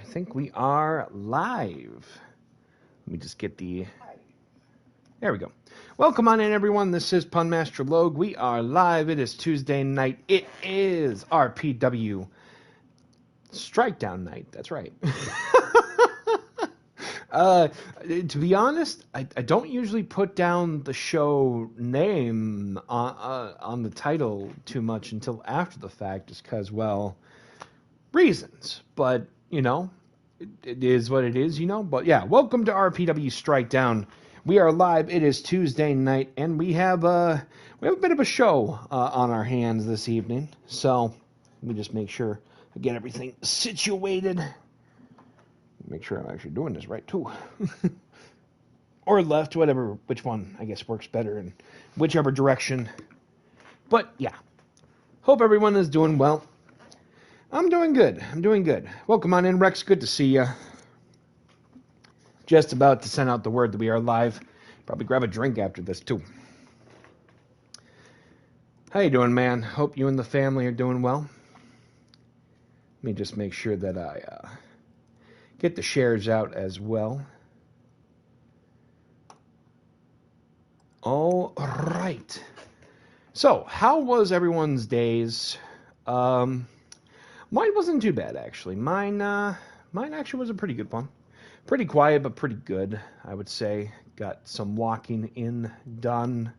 think we are live. Let me just get the... There we go. Welcome on in, everyone. This is Pun Master Logue. We are live. It is Tuesday night. It is RPW Strikedown night. That's right. To be honest, I don't usually put down the show name on the title too much until after the fact, just because, well, reasons. But, you know, it is what it is, you know. But, yeah, welcome to RPW Strikedown. We are live. It is Tuesday night, and we have a bit of a show on our hands this evening. So, let me just make sure I get everything situated. Make sure I'm actually doing this right, too. Or left, whatever, which one, I guess, works better in whichever direction. But, yeah. Hope everyone is doing well. I'm doing good. Welcome on in, Rex. Good to see you. Just about to send out the word that we are live. Probably grab a drink after this, too. How you doing, man? Hope you and the family are doing well. Let me just make sure that I get the shares out as well. All right. So, how was everyone's days? Mine wasn't too bad, actually. Mine actually was a pretty good one. Pretty quiet, but pretty good, I would say. Got some walking in done.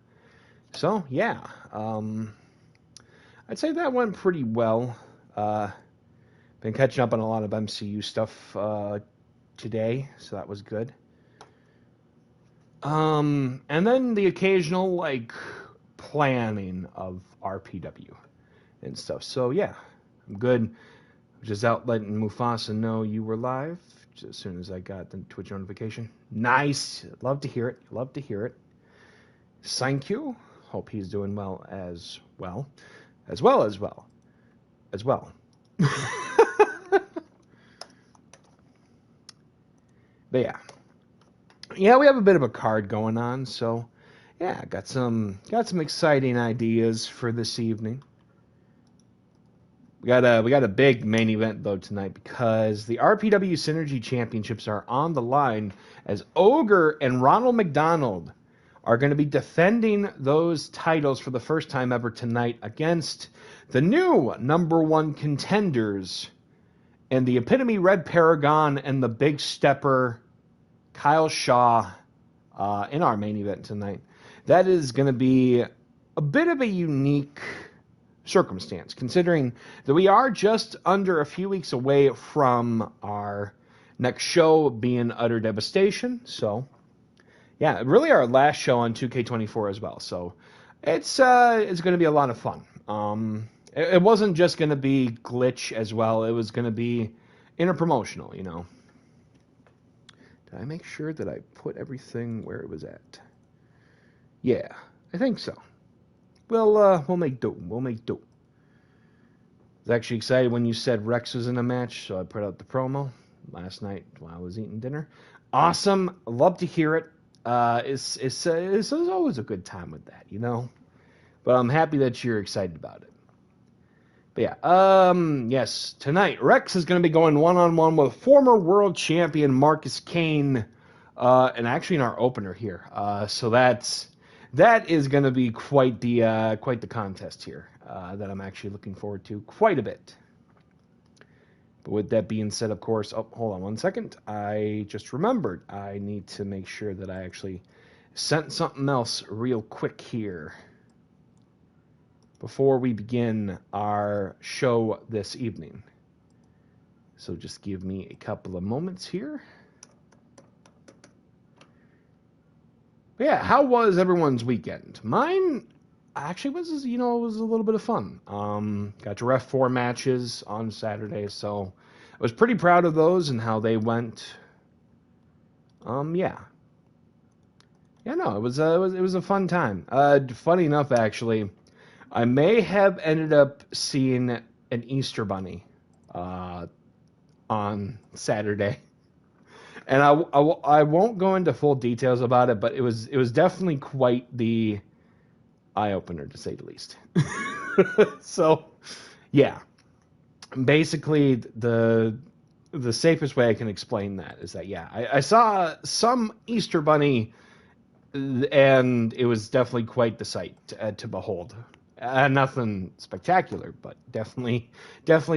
So, yeah. I'd say that went pretty well. Been catching up on a lot of MCU stuff today, so that was good. And then the occasional, like, planning of RPW and stuff. So, yeah, I'm good. Just out letting Mufasa know you were live just as soon as I got the Twitch notification. Nice. Love to hear it. Thank you. Hope he's doing well as well. But yeah, we have a bit of a card going on, so yeah, got some exciting ideas for this evening. We got a big main event though tonight because the RPW Synergy Championships are on the line as Ogre and McDonald are going to be defending those titles for the first time ever tonight against the new #1 contenders and the Epitome Red Paragon and the Big Stepper Kyle Shaw in our main event tonight. That is going to be a bit of a unique circumstance, considering that we are just under a few weeks away from our next show being Udder Devastation. So, yeah, really our last show on 2K24 as well. So, it's going to be a lot of fun. It wasn't just going to be glitch as well. It was going to be interpromotional, you know. Did I make sure that I put everything where it was at? Yeah, I think so. We'll make do. I was actually excited when you said Rex was in a match, so I put out the promo last night while I was eating dinner. Awesome. Love to hear it. It's always a good time with that, you know? But I'm happy that you're excited about it. But yeah, yes, tonight Rex is going to be going one-on-one with former world champion Marcus Cain, and actually in our opener here. So that is going to be quite the contest here that I'm actually looking forward to quite a bit. But with that being said, of course, hold on one second. I just remembered I need to make sure that I actually sent something else real quick here before we begin our show this evening. So just give me a couple of moments here. But yeah, how was everyone's weekend? Mine actually was, you know, it was a little bit of fun. Got to ref 4 matches on Saturday, so I was pretty proud of those and how they went. Yeah. Yeah, no, it was a fun time. Funny enough, actually, I may have ended up seeing an Easter bunny on Saturday. And I won't go into full details about it, but it was definitely quite the eye-opener, to say the least. So, yeah. Basically, the the safest way I can explain that is that, yeah, I saw some Easter Bunny, and it was definitely quite the sight to behold. Nothing spectacular, but definitely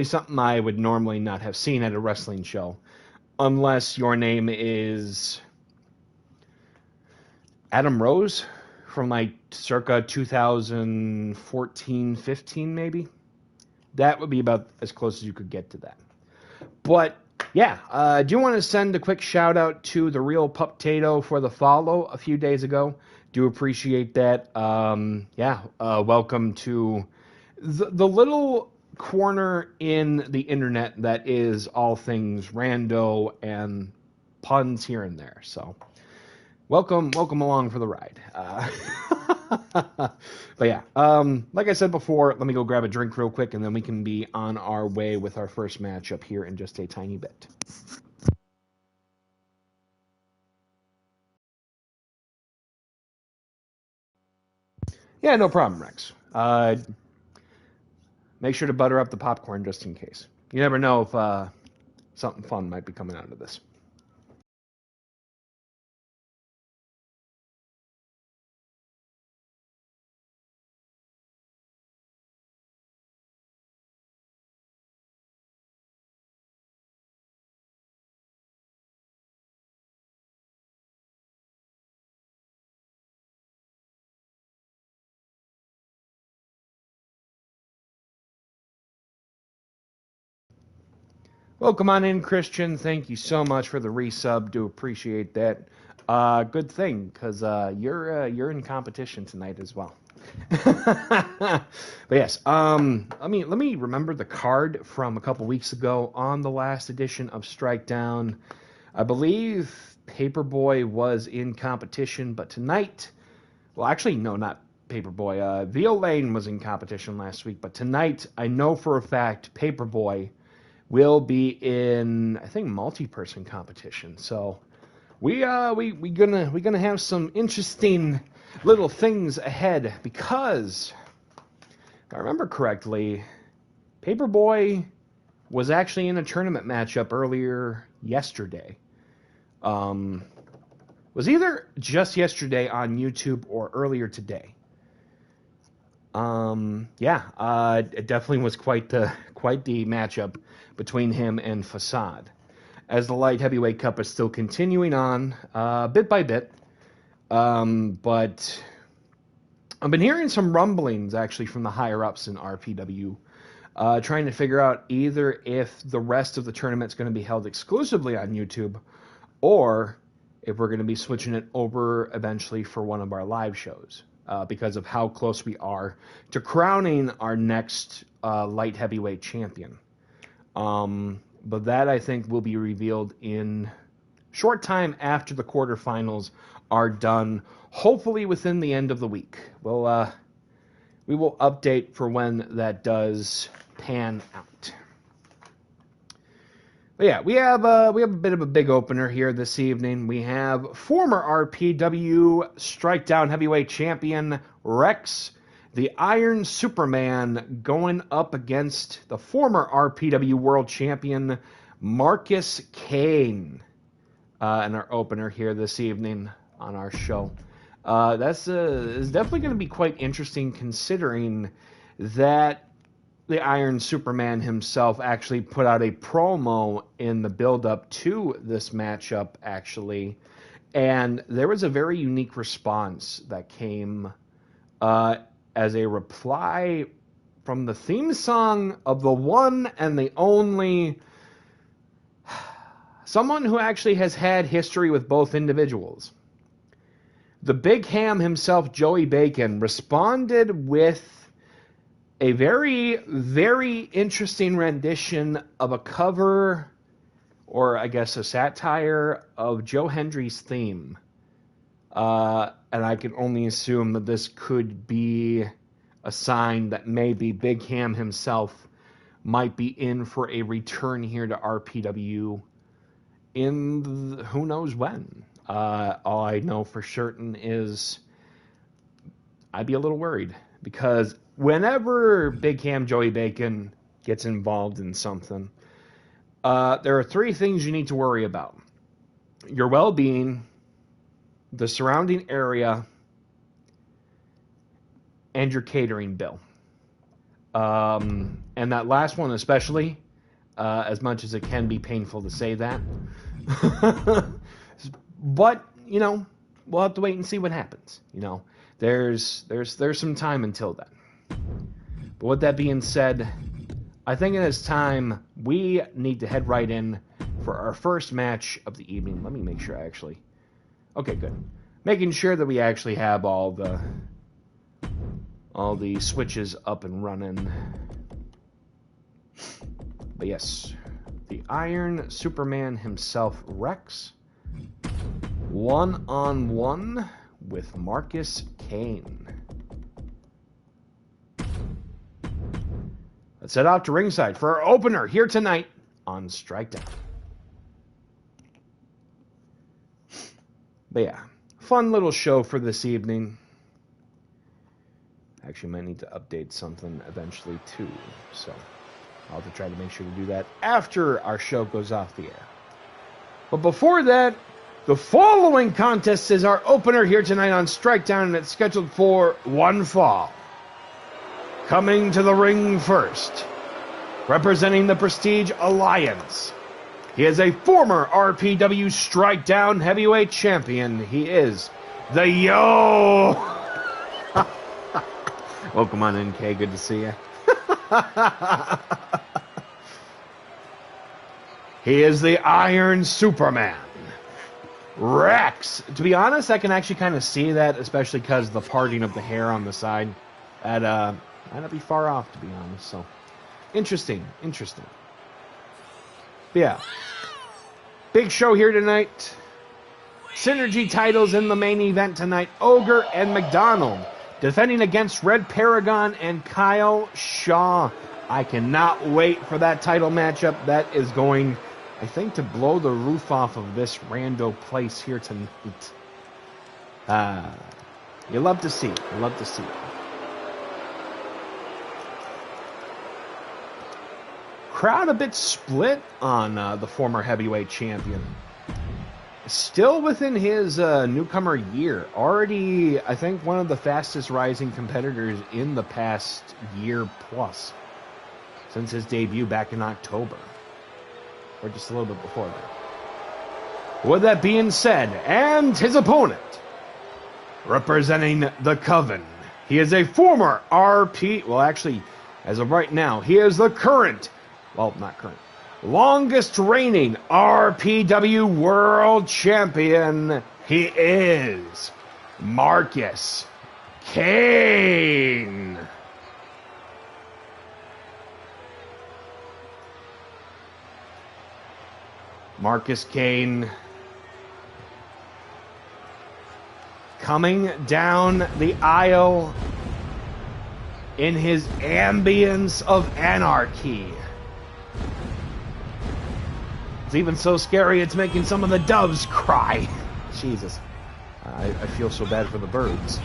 something I would normally not have seen at a wrestling show, unless your name is Adam Rose from like circa 2014-15 maybe. That would be about as close as you could get to that. But yeah, I do want to send a quick shout out to the Real Pup Tato for the follow a few days ago. Do appreciate that. Welcome to the little corner in the internet that is all things rando and puns here and there. So welcome along for the ride. But yeah, like I said before, let me go grab a drink real quick, and then we can be on our way with our first matchup here in just a tiny bit. Yeah, no problem, Rex. Make sure to butter up the popcorn just in case. You never know if something fun might be coming out of this. Well, come on in, Christian. Thank you so much for the resub. Do appreciate that. Good thing, because you're in competition tonight as well. But yes, let me remember the card from a couple weeks ago on the last edition of Strike Down. I believe Paperboy was in competition, but tonight, well, actually, no, not Paperboy. Veal Lane was in competition last week, but tonight, I know for a fact Paperboy will be in, I think, multi-person competition. So we gonna have some interesting little things ahead, because if I remember correctly, Paperboy was actually in a tournament matchup earlier yesterday. Was either just yesterday on YouTube or earlier today. It definitely was quite the matchup between him and Facade, as the light heavyweight cup is still continuing on bit by bit. But I've been hearing some rumblings actually from the higher ups in RPW, trying to figure out either if the rest of the tournament's going to be held exclusively on YouTube, or if we're going to be switching it over eventually for one of our live shows, because of how close we are to crowning our next light heavyweight champion. But that, I think, will be revealed in short time after the quarterfinals are done, hopefully within the end of the week. We will update for when that does pan out. But yeah, we have a bit of a big opener here this evening. We have former RPW Strikedown Heavyweight Champion Rex, the Iron Superman, going up against the former RPW World Champion Marcus Cain in our opener here this evening on our show. That's is definitely going to be quite interesting, considering that the Iron Superman himself actually put out a promo in the build-up to this matchup, actually, and there was a very unique response that came as a reply from the theme song of the one and the only, someone who actually has had history with both individuals. The Big Ham himself, Joey Bacon, responded with a very, very interesting rendition of a cover, or I guess a satire, of Joe Hendry's theme. And I can only assume that this could be a sign that maybe Big Ham himself might be in for a return here to RPW in who knows when. All I know for certain is I'd be a little worried, because whenever Big Ham Joey Bacon gets involved in something, There are 3 things you need to worry about. Your well-being, the surrounding area, and your catering bill. And that last one especially, as much as it can be painful to say that. But, you know, we'll have to wait and see what happens. You know, there's some time until then. But with that being said, I think it is time we need to head right in for our first match of the evening. Let me make sure I actually... Okay, good. Making sure that we actually have all the switches up and running. But yes, the Iron Superman himself, Rex, one-on-one with Marcus Cain. Let's head out to ringside for our opener here tonight on Strikedown. But yeah, fun little show for this evening. Actually, might need to update something eventually too, so I'll have to try to make sure to do that after our show goes off the air. But before that, the following contest is our opener here tonight on Strikedown, and it's scheduled for one fall. Coming to the ring first, representing the Prestige Alliance, he is a former RPW Strikedown heavyweight champion. He is the Yo! Welcome on in, Kay. Good to see you. He is the Iron Superman, Rex. To be honest, I can actually kind of see that, especially because the parting of the hair on the side. That might not be far off, to be honest. So, interesting. But yeah, big show here tonight. Synergy titles in the main event tonight. Ogre and McDonald defending against Red Paragon and Kyle Shaw. I cannot wait for that title matchup. That is going, I think, to blow the roof off of this rando place here tonight. You love to see it. Crowd a bit split on the former heavyweight champion. Still within his newcomer year. Already, I think, one of the fastest rising competitors in the past year plus. Since his debut back in October. Or just a little bit before that. With that being said, and his opponent, representing the Coven, he is a former well, actually, as of right now, he is the current, well, not current, longest reigning RPW World Champion. He is Marcus Cain. Marcus Cain coming down the aisle in his ambience of anarchy. It's even so scary it's making some of the doves cry. Jesus. I feel so bad for the birds.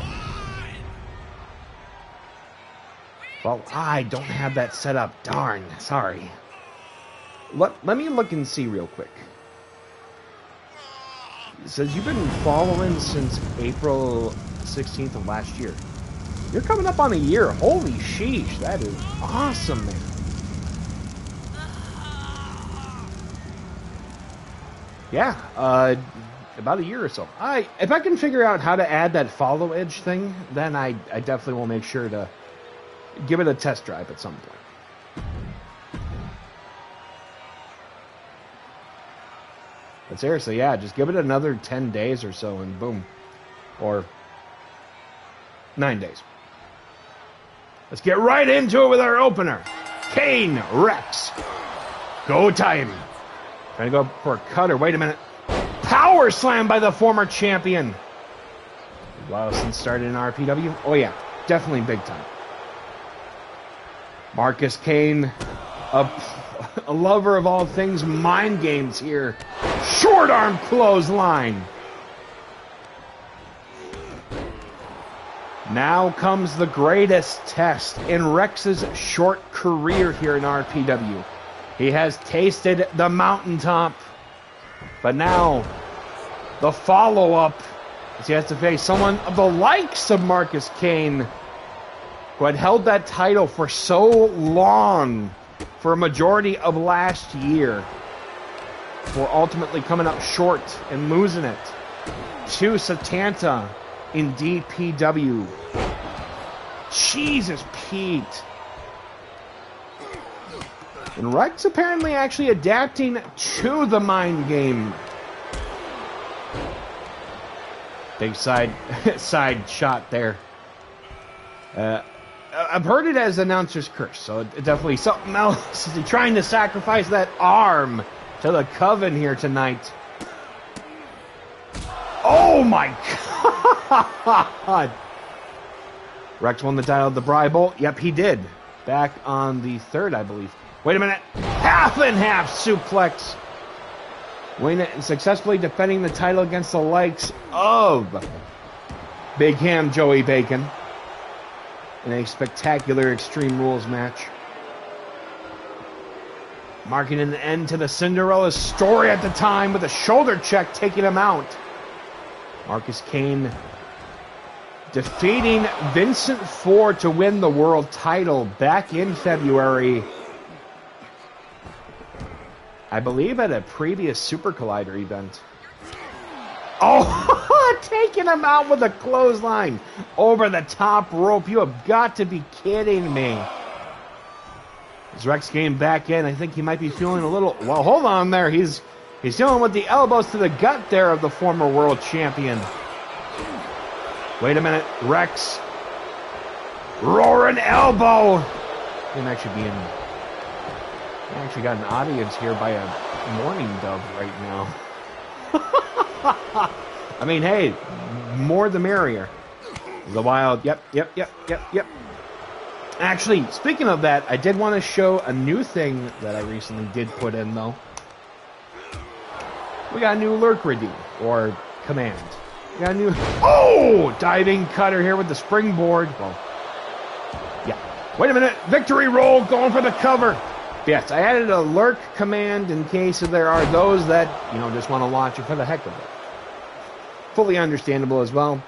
Well, I don't have that set up. Darn. Sorry. Let me look and see real quick. It says you've been following since April 16th of last year. You're coming up on a year. Holy sheesh. That is awesome, man. Yeah, about a year or so. If I can figure out how to add that follow edge thing, then I definitely will make sure to give it a test drive at some point. But seriously, yeah, just give it another 10 days or so and boom. Or 9 days. Let's get right into it with our opener. Cain, Rex. Go time. Trying to go for a cutter. Wait a minute. Power slam by the former champion. A while since started in RPW. Oh yeah, definitely big time. Marcus Cain, a lover of all things mind games here. Short arm clothesline. Now comes the greatest test in Rex's short career here in RPW. He has tasted the mountaintop. But now, the follow-up, as he has to face someone of the likes of Marcus Cain, who had held that title for so long, for a majority of last year, before ultimately coming up short and losing it to Satanta in DPW. Jesus, Pete. And Rex apparently actually adapting to the mind game. Big side shot there. I've heard it as announcer's curse, so it's definitely something else. Is he trying to sacrifice that arm to the coven here tonight? Oh my God! Rex won the title of the Bri Bowl. Yep, he did. Back on the 3rd, I believe. Wait a minute. Half and half suplex. Winning it and successfully defending the title against the likes of Big Ham Joey Bacon in a spectacular Extreme Rules match. Marking an end to the Cinderella story at the time with a shoulder check taking him out. Marcus Cain defeating Vincent Ford to win the world title back in February. I believe at a previous Super Collider event. Oh, taking him out with a clothesline over the top rope. You have got to be kidding me. As Rex came back in, I think he might be feeling a little... Well, hold on there. He's dealing with the elbows to the gut there of the former world champion. Wait a minute. Rex. Roaring elbow. He might actually be in... I actually got an audience here by a mourning dove right now. I mean, hey, more the merrier. The Wild, yep. Actually, speaking of that, I did want to show a new thing that I recently did put in, though. We got a new lurk redeem, or command. We got a new... Oh! Diving cutter here with the springboard. Well, yeah. Wait a minute. Victory roll going for the cover. Yes, I added a lurk command in case there are those that, just want to watch it for the heck of it. Fully understandable as well.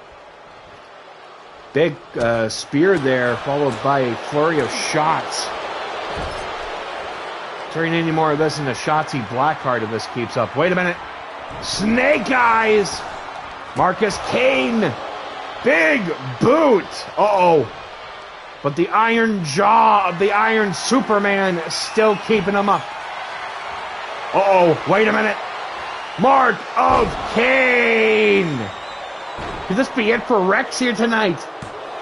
Big spear there, followed by a flurry of shots. Turning any more of this into Shotzi Blackheart if this keeps up. Wait a minute. Snake Eyes! Marcus Cain! Big boot! Uh-oh. But the iron jaw of the Iron Superman is still keeping him up. Uh-oh, wait a minute. Mark of Cain! Could this be it for Rex here tonight?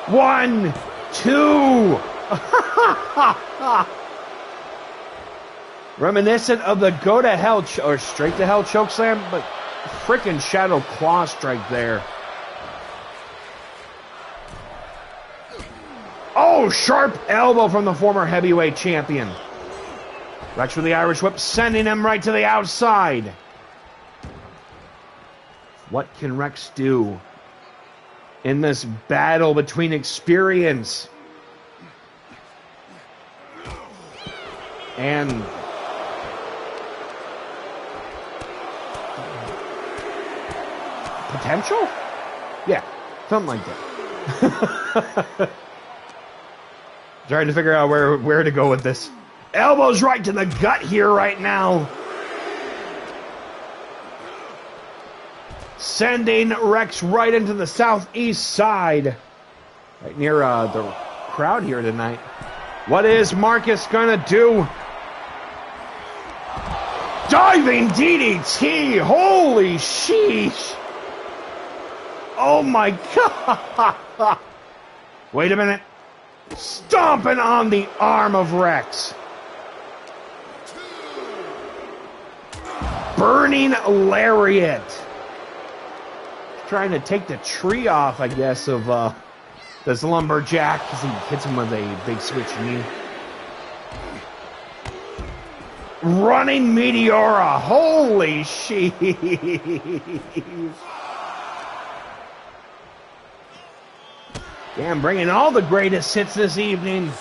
1, 2. Reminiscent of the go to hell or straight to hell chokeslam, but frickin' Shadow Claw strike there. Oh, sharp elbow from the former heavyweight champion. Rex with the Irish whip, sending him right to the outside. What can Rex do in this battle between experience and potential? Yeah, something like that. Trying to figure out where to go with this. Elbows right to the gut here right now. Sending Rex right into the southeast side. Right near the crowd here tonight. What is Marcus gonna do? Diving DDT! Holy sheesh! Oh my God! Wait a minute. Stomping on the arm of Rex. Burning lariat. Trying to take the tree off, I guess, of this lumberjack as he hits him with a big switch knee. Running Meteora. Holy sheesh. Damn, bringing all the greatest hits this evening.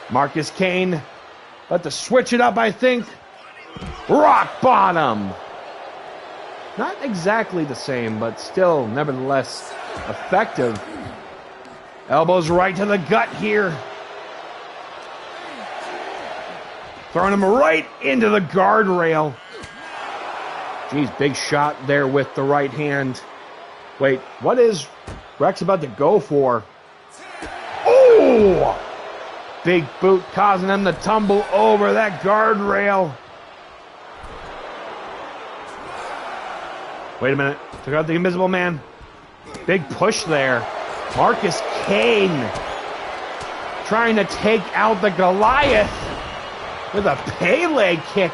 Marcus Cain About to switch it up, I think. Rock bottom. Not exactly the same, but still, nevertheless, effective. Elbows right to the gut here. Throwing him right into the guardrail. Jeez, big shot there with the right hand. Wait, what is Rex about to go for? Oh! Big boot causing him to tumble over that guardrail. Wait a minute. Took out the Invisible Man. Big push there. Marcus Cain trying to take out the Goliath with a Pele kick.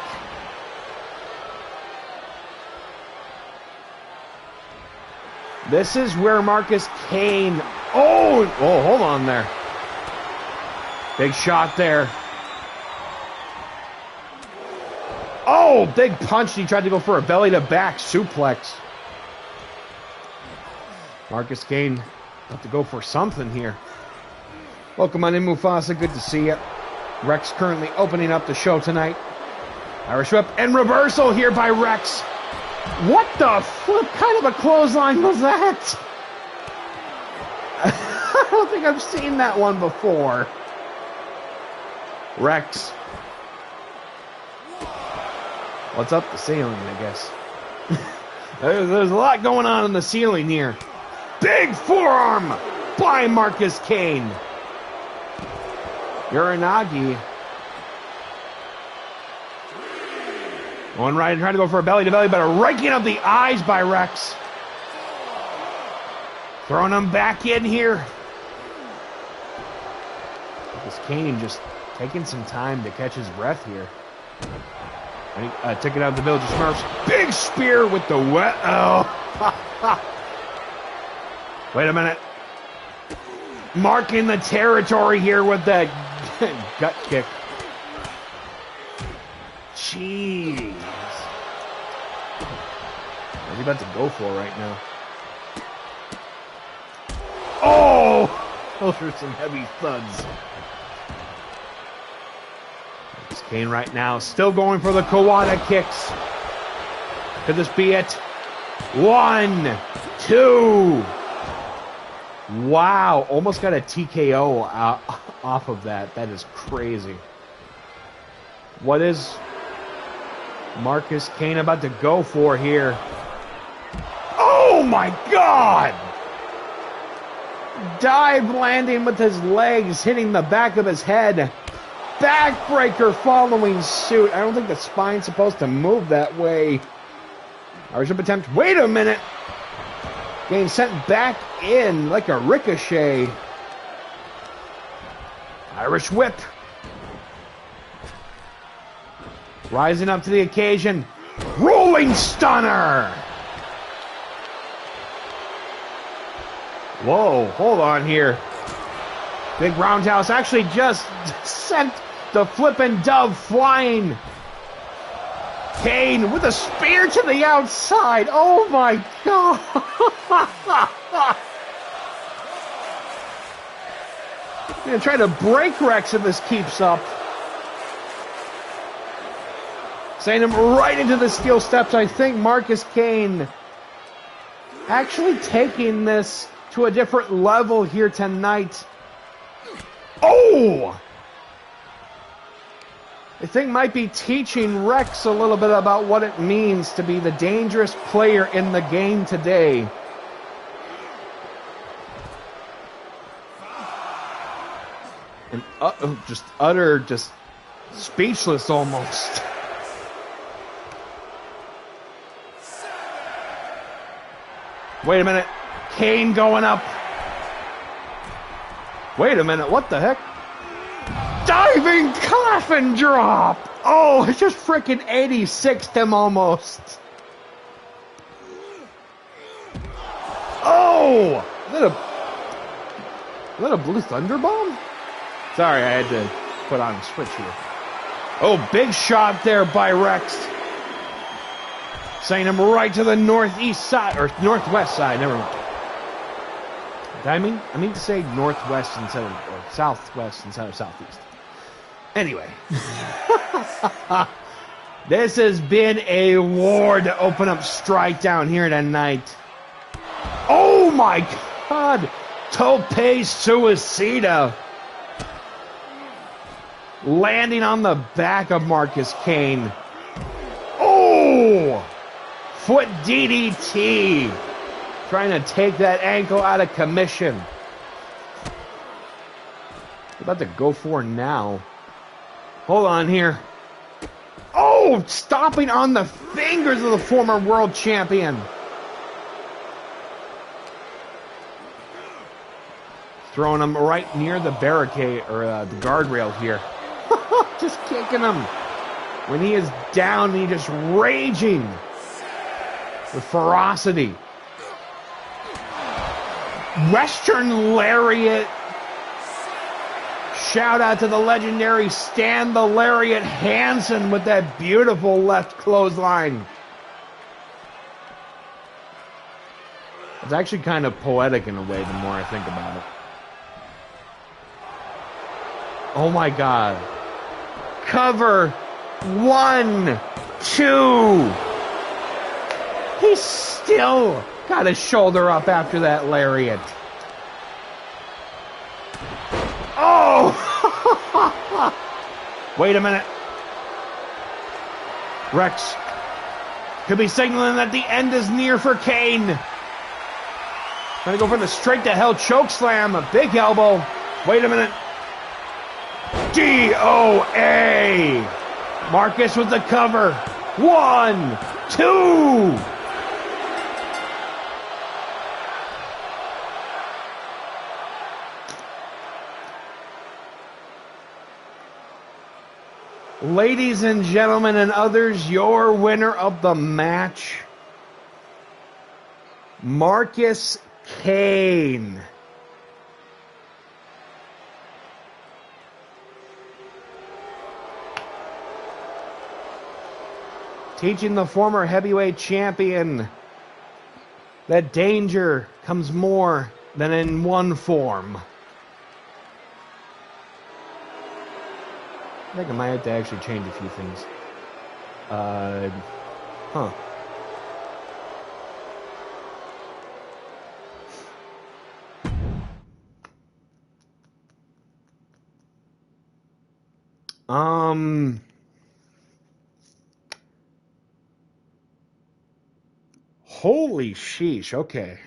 This is where Marcus Cain... Oh, hold on there. Big shot there. Oh, big punch. He tried to go for a belly-to-back suplex. Marcus Cain about to go for something here. Welcome on in, Mufasa. Good to see you. Rex currently opening up the show tonight. Irish whip and reversal here by Rex. What the flip kind of a clothesline was that? I don't think I've seen that one before. Rex. What's up the ceiling, I guess. There's a lot going on in the ceiling here. Big forearm by Marcus Cain. Uranagi. Going right and trying to go for a belly-to-belly, but a raking of the eyes by Rex. Throwing him back in here. Marcus Cain just taking some time to catch his breath here. Taking out the Village of Smurfs. Big spear with the wet. Oh. Wait a minute. Marking the territory here with that gut kick. Jeez. What's he about to go for right now? Oh! Those are some heavy thuds. Marcus Cain right now still going for the Kawada kicks. Could this be it? 1, 2. Wow, almost got a TKO off of that. That is crazy. What is Marcus Cain about to go for here? Oh my God! Dive landing with his legs, hitting the back of his head. Backbreaker following suit. I don't think the spine's supposed to move that way. Irish whip attempt. Wait a minute! Getting sent back in like a ricochet. Irish whip. Rising up to the occasion. Rolling stunner. Whoa, hold on here. Big roundhouse actually just sent the flippin' dove flying. Cain with a spear to the outside. Oh my God. I'm going to try to break Rex if this keeps up. Sending him right into the steel steps. I think Marcus Cain actually taking this to a different level here tonight. Oh! I think might be teaching Rex a little bit about what it means to be the dangerous player in the game today. And just utter, just speechless almost. Wait a minute. Cain going up. Wait a minute. What the heck? Diving coffin drop. Oh, it just freaking 86'd him almost. Oh! Is that a blue thunder bomb? Sorry, I had to put on a switch here. Oh, big shot there by Rex. Sending him right to the northeast side, or northwest side, never mind. I mean to say northwest instead of, or southwest instead of southeast. Anyway. This has been a war to open up Strike Down here tonight. Oh my God! Tope Suicida. Landing on the back of Marcus Cain. Oh! Foot DDT. Trying to take that ankle out of commission. About to go for now. Hold on here. Oh, stomping on the fingers of the former world champion. Throwing him right near the barricade, or the guardrail here. Just kicking him. When he is down, he just raging with ferocity. Western Lariat. Shout out to the legendary Stan the Lariat Hansen with that beautiful left clothesline. It's actually kind of poetic in a way the more I think about it. Oh my God. Cover. 1, 2. He's still got his shoulder up after that lariat. Oh! Wait a minute. Rex could be signaling that the end is near for Cain. Trying to go for the straight to hell choke slam. A big elbow. Wait a minute. DOA. Marcus with the cover. 1, 2. Ladies and gentlemen and others, your winner of the match, Marcus Cain. Teaching the former heavyweight champion that danger comes more than in one form. I think I might have to actually change a few things. Holy sheesh, okay.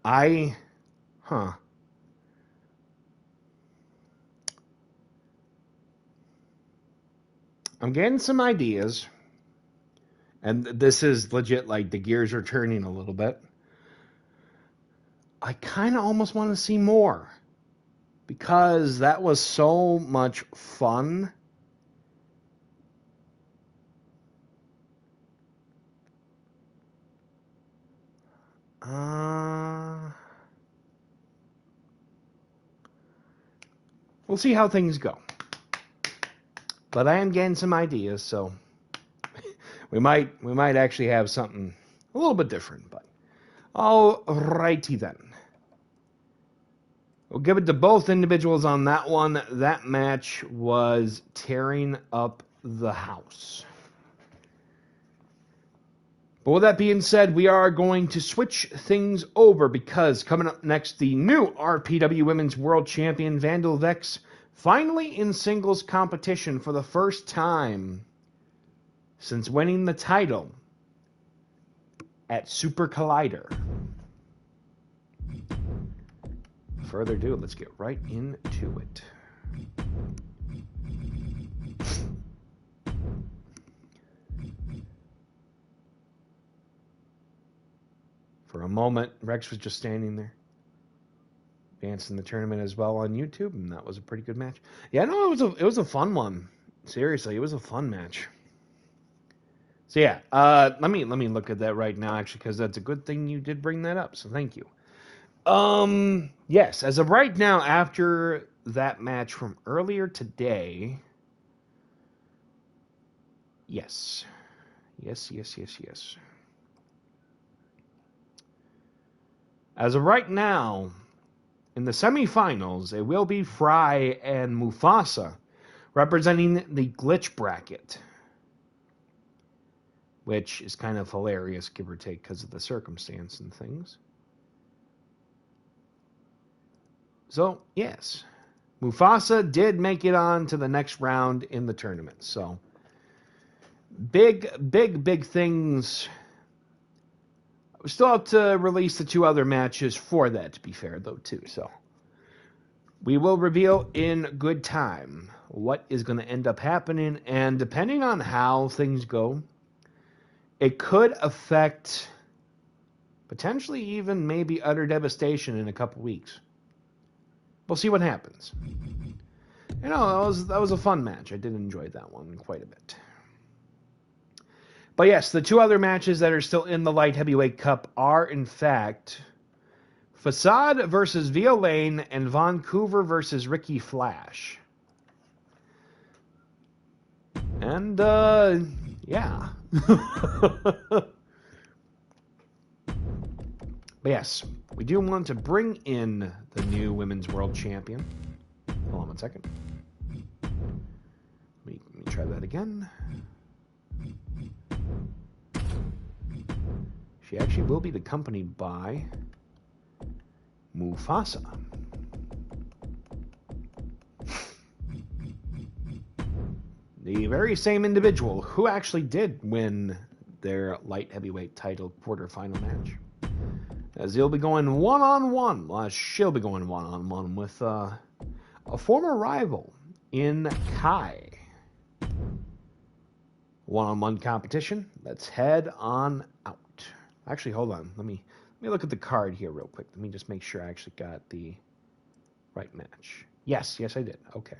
I'm getting some ideas. And this is legit, like, the gears are turning a little bit. I kind of almost want to see more. Because that was so much fun. We'll see how things go. But I am getting some ideas, so we might actually have something a little bit different. But alrighty then. We'll give it to both individuals on that one. That match was tearing up the house. But with that being said, we are going to switch things over because coming up next, the new RPW Women's World Champion Vandal Vex finally in singles competition for the first time since winning the title at Super Collider. Further ado, let's get right into it. For a moment, Rex was just standing there, dancing the tournament as well on YouTube, and that was a pretty good match. Yeah, no, it was a fun one. Seriously, it was a fun match. So yeah, let me look at that right now, actually, because that's a good thing you did bring that up. So thank you. Yes, as of right now, after that match from earlier today, yes. As of right now, in the semifinals, it will be Fry and Mufasa representing the glitch bracket, which is kind of hilarious, give or take, because of the circumstance and things. So, yes, Mufasa did make it on to the next round in the tournament. So, big things. We still have to release the 2 other matches for that, to be fair, though, too. So, we will reveal in good time what is going to end up happening. And depending on how things go, it could affect potentially even maybe utter devastation in a couple weeks. We'll see what happens. You know, that was a fun match. I did enjoy that one quite a bit. But yes, the 2 other matches that are still in the Light Heavyweight Cup are, in fact, Facade versus Violaine and Vancouver versus Ricky Flash. And, yeah. But yes, we do want to bring in the new Women's World Champion. Hold on one second. Let me try that again. She actually will be accompanied by Mufasa. The very same individual who actually did win their light heavyweight title quarterfinal match. As he'll be going one-on-one. Well, she'll be going one-on-one with a former rival in Kai. One-on-one competition. Let's head on out. Actually, hold on. Let me look at the card here real quick. Let me just make sure I actually got the right match. Yes, I did. Okay.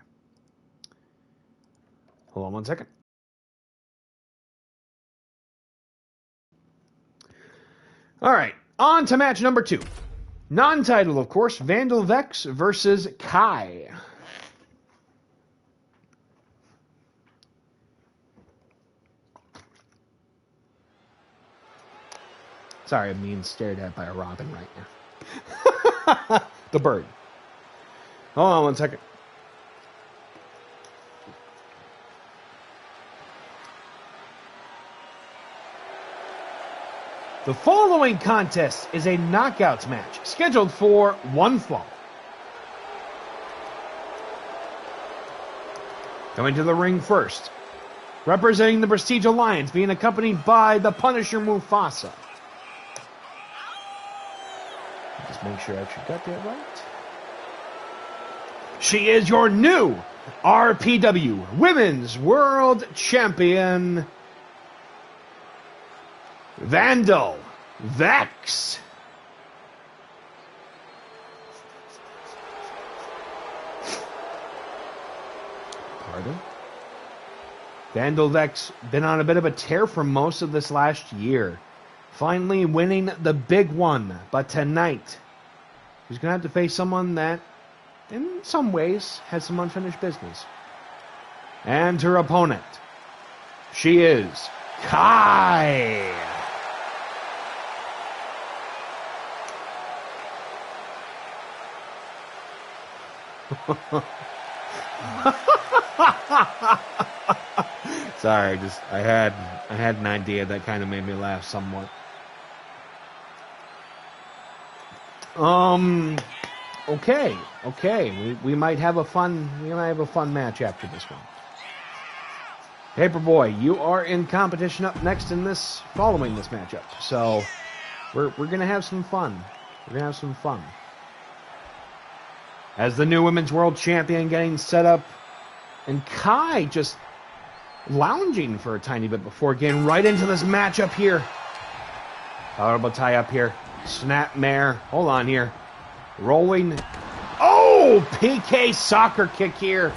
Hold on one second. All right, on to match number 2. Non-title, of course, Vandal Vex versus Kai. Sorry, I'm being stared at by a robin right now. The bird. Hold on one second. The following contest is a knockouts match scheduled for 1 fall. Coming to the ring first, representing the Prestige Alliance, being accompanied by the Punisher Mufasa. Just make sure I actually got that right. She is your new RPW Women's World Champion, Vandal Vex. Pardon? Vandal Vex been on a bit of a tear for most of this last year. Finally winning the big one. But tonight, she's going to have to face someone that, in some ways, has some unfinished business. And her opponent, she is Kai. Sorry, I had an idea that kind of made me laugh somewhat. Okay. We might have a fun match after this one. Paperboy, you are in competition up next following this matchup. So we're gonna have some fun. As the new Women's World Champion getting set up, and Kai just lounging for a tiny bit before getting right into this matchup here. Horrible tie up here. Snapmare. Hold on here. Rolling. Oh! PK soccer kick here.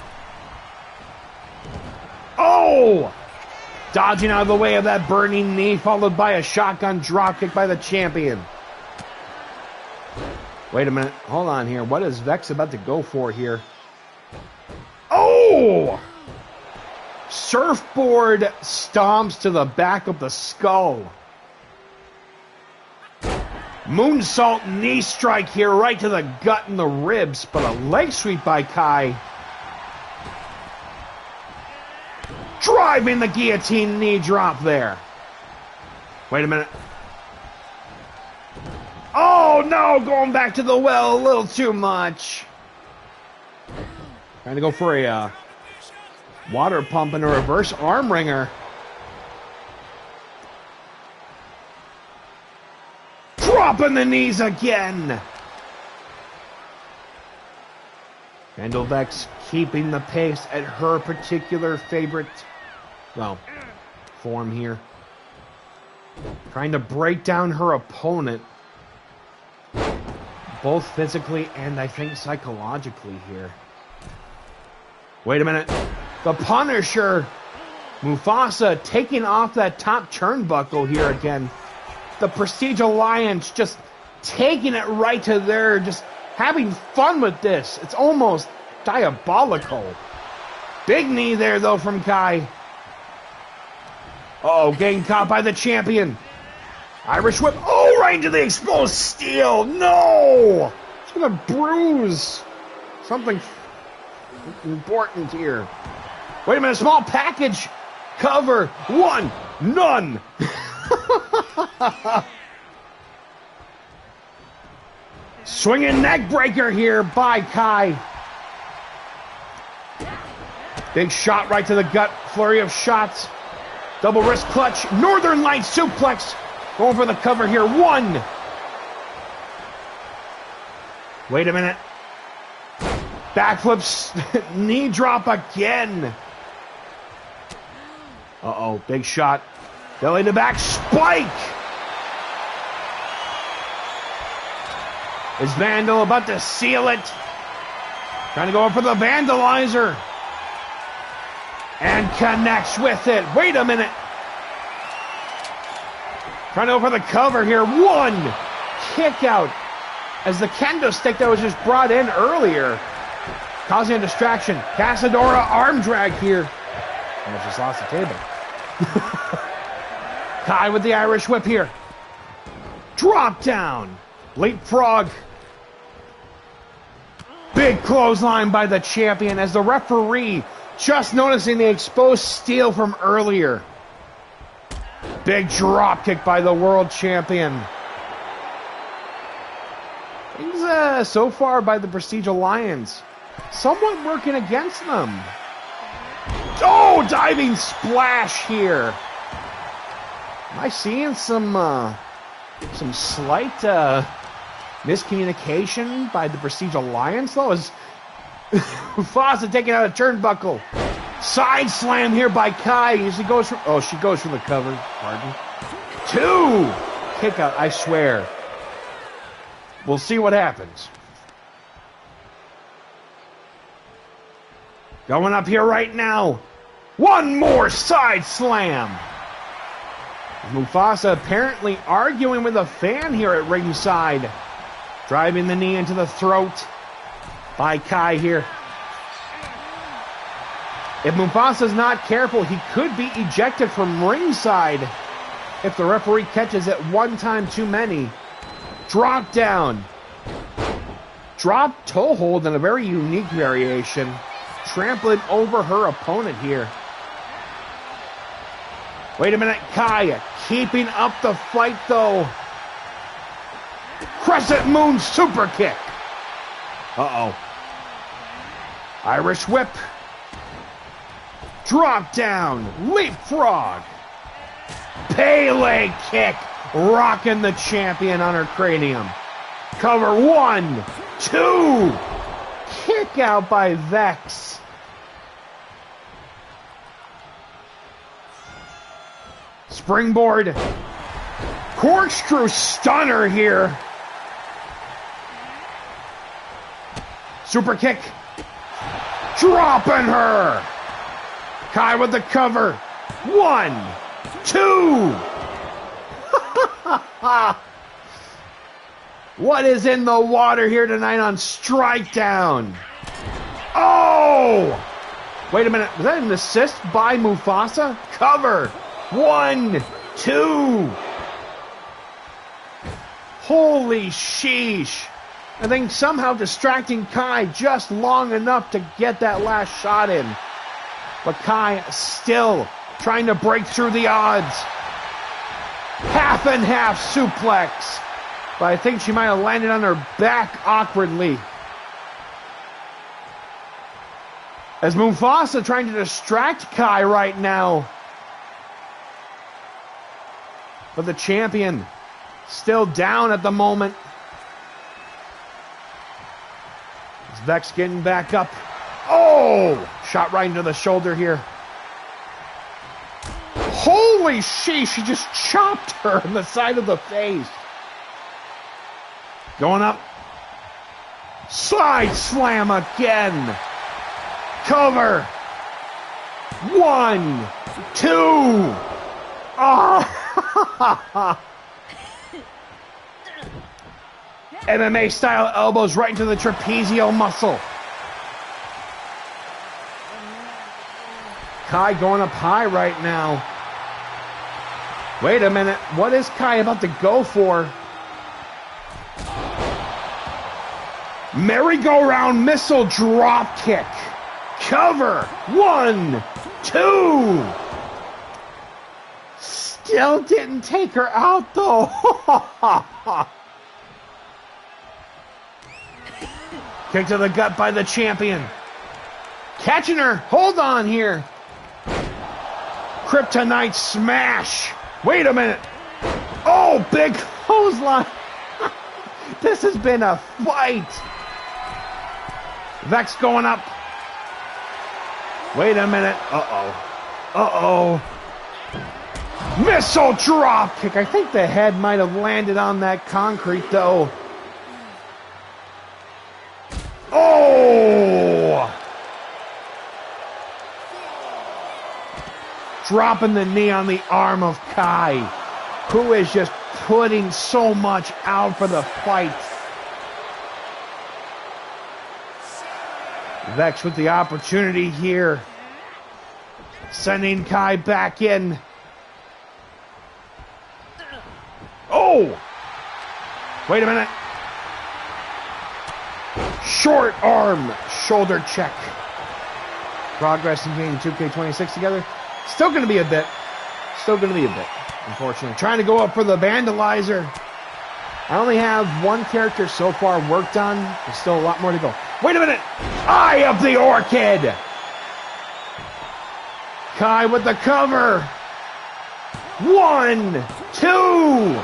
Oh! Dodging out of the way of that burning knee, followed by a shotgun drop kick by the champion. Wait a minute. Hold on here. What is Vex about to go for here? Oh! Surfboard stomps to the back of the skull. Moonsault knee strike here, right to the gut and the ribs, but a leg sweep by Kai. Driving the guillotine knee drop there. Wait a minute. Oh no, going back to the well a little too much. Trying to go for a water pump and a reverse arm wringer. Dropping the knees again. Vandelvex keeping the pace at her particular favorite, well, form here. Trying to break down her opponent, both physically and I think psychologically here. Wait a minute. The Punisher. Mufasa taking off that top turnbuckle here again. The Prestige Alliance just taking it right to there, just having fun with this. It's almost diabolical. Big knee there, though, from Kai. Uh-oh, getting caught by the champion. Irish whip. Oh, right into the exposed steel. No! It's going to bruise something important here. Wait a minute, small package. Cover. One. None. Swinging neck breaker here by Kai. Big shot right to the gut. Flurry of shots. Double wrist clutch. Northern Light suplex. Going for the cover here. One. Wait a minute. Backflips. Knee drop again. Uh-oh. Big shot. Belly to back. Spike. Is Vandal about to seal it? Trying to go for the Vandalizer. And connects with it. Wait a minute. Trying to go for the cover here. One. Kick out. As the kendo stick that was just brought in earlier. Causing a distraction. Casadora arm drag here. Almost just lost the table. Kai with the Irish whip here. Drop down. Leapfrog. Big clothesline by the champion as the referee just noticing the exposed steel from earlier. Big drop kick by the world champion. Things so far by the Prestige Alliance somewhat working against them. Oh, diving splash here. Am I seeing some slight miscommunication by the Prestige Alliance, though? Is Mufasa taking out a turnbuckle. Side slam here by Kai. She goes for the cover. Pardon. Two. Kick out, I swear. We'll see what happens. Going up here right now. One more side slam. Mufasa apparently arguing with a fan here at ringside. Driving the knee into the throat by Kai here. If Mufasa's not careful, he could be ejected from ringside if the referee catches it one time too many. Drop down. Drop toe hold in a very unique variation. Trampling over her opponent here. Wait a minute, Kai keeping up the fight though. Crescent Moon super kick. Uh-oh. Irish whip. Drop down. Leapfrog. Pele kick. Rocking the champion on her cranium. Cover. One. Two. Kick out by Vex. Springboard. Corkscrew stunner here. Super kick. Dropping her. Kai with the cover. One. Two. What is in the water here tonight on Strike Down? Oh! Wait a minute. Was that an assist by Mufasa? Cover. One. Two. Holy sheesh. I think somehow distracting Kai just long enough to get that last shot in. But Kai still trying to break through the odds. Half and half suplex. But I think she might have landed on her back awkwardly. As Mufasa trying to distract Kai right now. But the champion still down at the moment. As Vex getting back up. Oh! Shot right into the shoulder here. Holy sheesh, she just chopped her in the side of the face. Going up. Side slam again. Cover. 1, 2. Oh. MMA style elbows right into the trapezial muscle. Kai going up high right now. Wait a minute. What is Kai about to go for? Merry-go-round missile drop kick. Cover. 1, 2. Still didn't take her out though. Kick to the gut by the champion. Catching her. Hold on here. Kryptonite smash. Wait a minute. Oh, big clothesline. This has been a fight. Vex going up. Wait a minute. Uh-oh. Uh-oh. Missile drop kick. I think the head might have landed on that concrete, though. Oh! Dropping the knee on the arm of Kai, who is just putting so much out for the fight. Vex with the opportunity here. Sending Kai back in. Oh! Wait a minute. Short arm shoulder check. Progress in getting 2K26 together. Still going to be a bit. Still going to be a bit, unfortunately. Trying to go up for the vandalizer. I only have one character so far worked on. There's still a lot more to go. Wait a minute. Eye of the Orchid. Kai with the cover. 1, 2.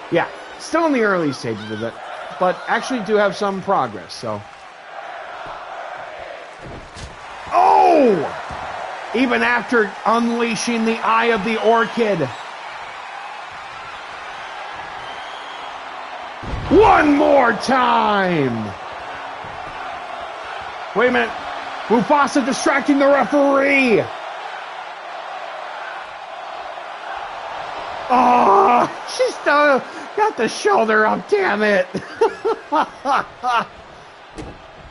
Yeah, still in the early stages of it, but actually do have some progress, so. Oh! Even after unleashing the Eye of the Orchid. One more time! Wait a minute. Mufasa distracting the referee. Oh, she still got the shoulder up, damn it.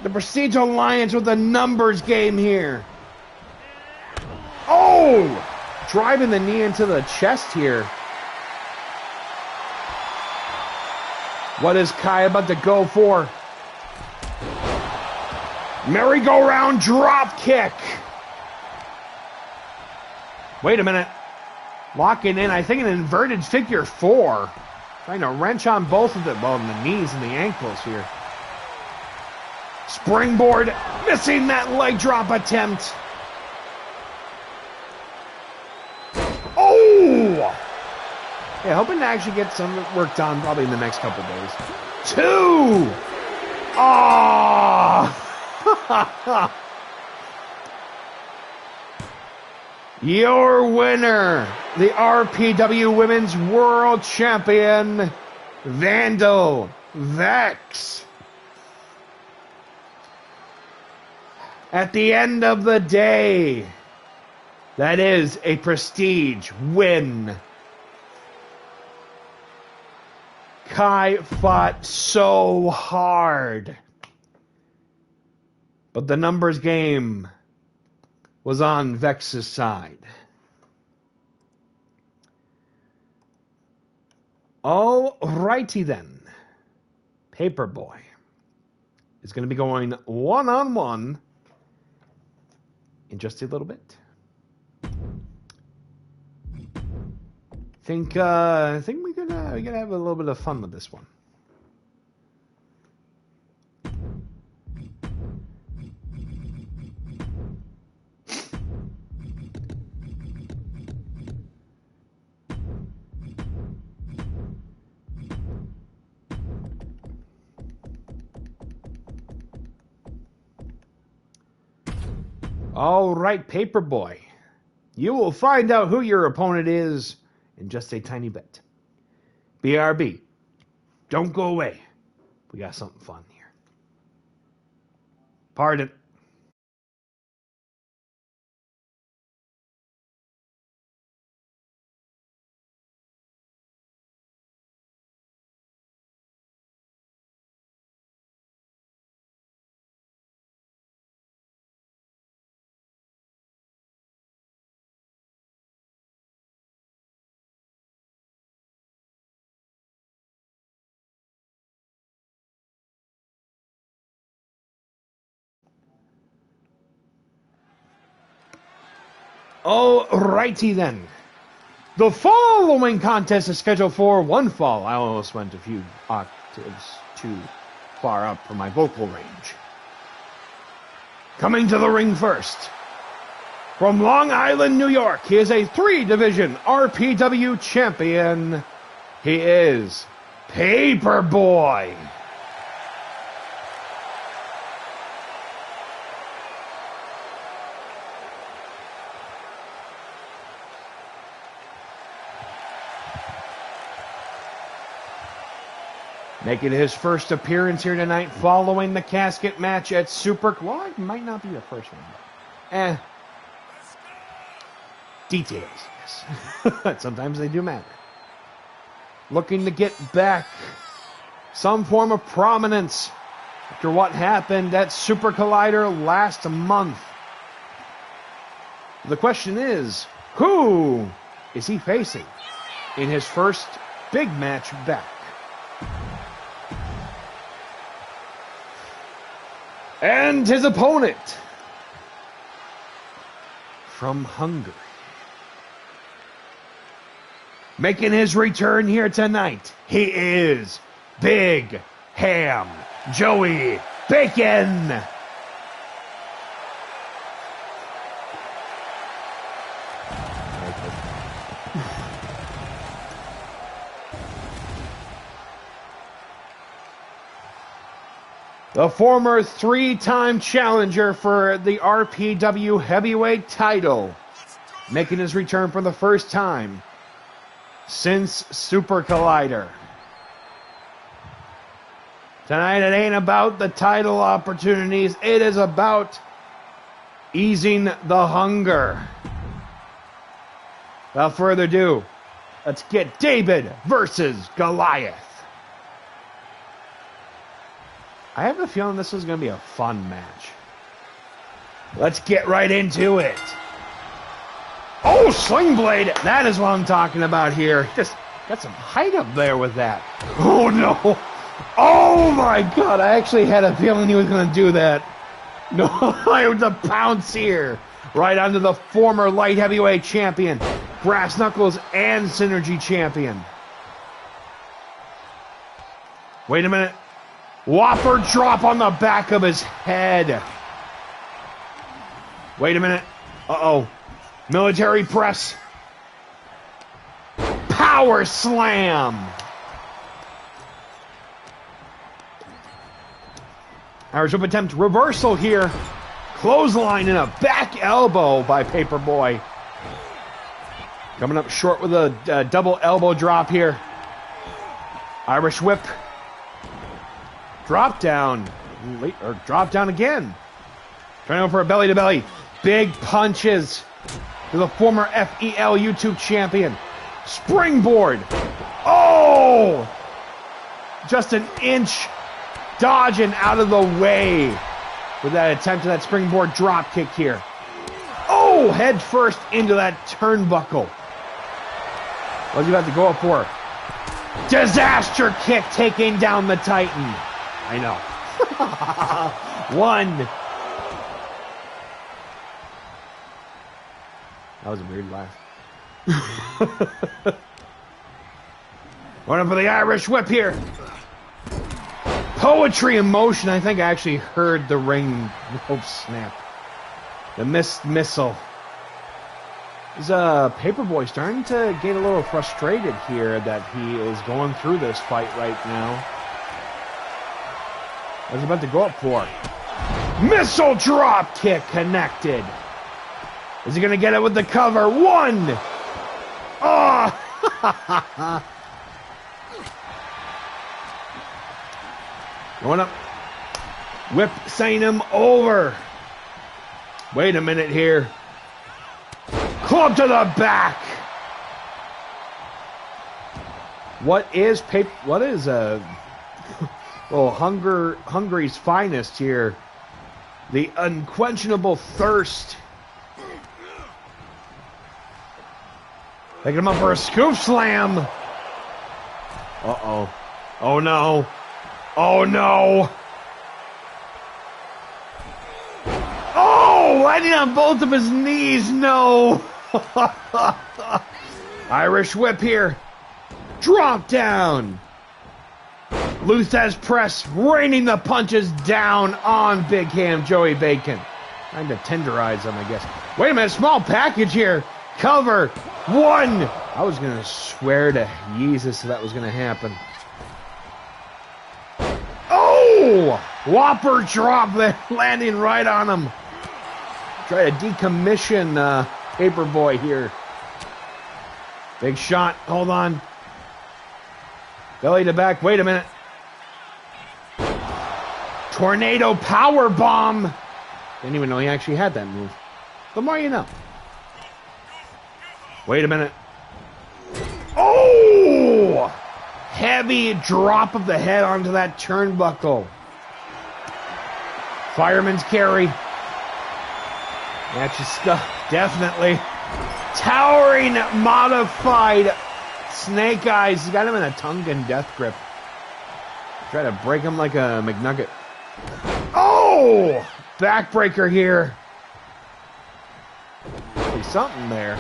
The Prestige Alliance with a numbers game here. Oh! Driving the knee into the chest here. What is Kai about to go for? Merry-go-round drop kick. Wait a minute. Locking in, I think, an inverted figure 4. Trying to wrench on both of them. Well, the knees and the ankles here. Springboard, missing that leg drop attempt. Oh! Yeah, hoping to actually get some work done probably in the next couple days. 2! Oh! Your winner, the RPW Women's World Champion, Vandal Vex. At the end of the day, that is a prestige win. Kai fought so hard, but the numbers game was on Vex's side. All righty then. Paperboy is going to be going one-on-one in just a little bit. I think we're gonna have a little bit of fun with this one. All right, Paperboy. You will find out who your opponent is in just a tiny bit. BRB, don't go away. We got something fun here. Pardon. All righty then. The following contest is scheduled for one fall. I almost went a few octaves too far up for my vocal range. Coming to the ring first. From Long Island, New York, he is a 3-division RPW champion. He is Paperboy. Making his first appearance here tonight following the casket match at Super... Well, it might not be the first one, but... Details, yes. Sometimes they do matter. Looking to get back some form of prominence after what happened at Super Collider last month. The question is, who is he facing in his first big match back? And his opponent from Hungary, making his return here tonight, he is Big Ham Joey Bacon. The former 3-time challenger for the RPW heavyweight title, making his return for the first time since Super Collider. Tonight it ain't about the title opportunities, it is about easing the hunger. Without further ado, let's get David versus Goliath. I have a feeling this is going to be a fun match. Let's get right into it. Oh, Sling Blade. That is what I'm talking about here. Just got some height up there with that. Oh, no. Oh, my God. I actually had a feeling he was going to do that. No, it was a pounce here. Right onto the former light heavyweight champion, Brass Knuckles and Synergy champion. Wait a minute. Whopper drop on the back of his head. Wait a minute. Uh-oh. Military press. Power slam. Irish whip attempt reversal here. Clothesline and a back elbow by Paperboy. Coming up short with a double elbow drop here. Irish whip. Drop down. Or drop down again. Trying to go for a belly to belly. Big punches to the former FEL YouTube champion. Springboard. Oh! Just an inch dodging out of the way with that attempt at that springboard drop kick here. Oh! Head first into that turnbuckle. What's he about to go up for? Disaster kick taking down the Titan. I know. 1. That was a weird laugh. Going up for the Irish whip here. Poetry in motion. I think I actually heard the ring rope snap. The missed missile. Is Paperboy starting to get a little frustrated here that he is going through this fight right now. What's he about to go up for? Missile drop kick connected. Is he going to get it with the cover? 1. Oh! Going up. Whip sending him over. Wait a minute here. Club to the back. What is well, Hungary's finest here? The unquenchable thirst. Taking him up for a scoop slam. Uh-oh. Oh no. Oh no. Oh, landing on both of his knees. No. Irish whip here. Drop down. Luthez press, raining the punches down on Big Ham Joey Bacon. Trying to tenderize him, I guess. Wait a minute, small package here. Cover. 1. I was going to swear to Jesus that was going to happen. Oh! Whopper drop there, landing right on him. Try to decommission Paperboy here. Big shot. Hold on. Belly to back. Wait a minute. Tornado power bomb. Didn't even know he actually had that move. The more you know. Wait a minute. Oh! Heavy drop of the head onto that turnbuckle. Fireman's carry. That's your stuff. Definitely. Towering, modified Snake Eyes. He's got him in a Tongan death grip. Try to break him like a McNugget. Oh! Backbreaker here. There's something there.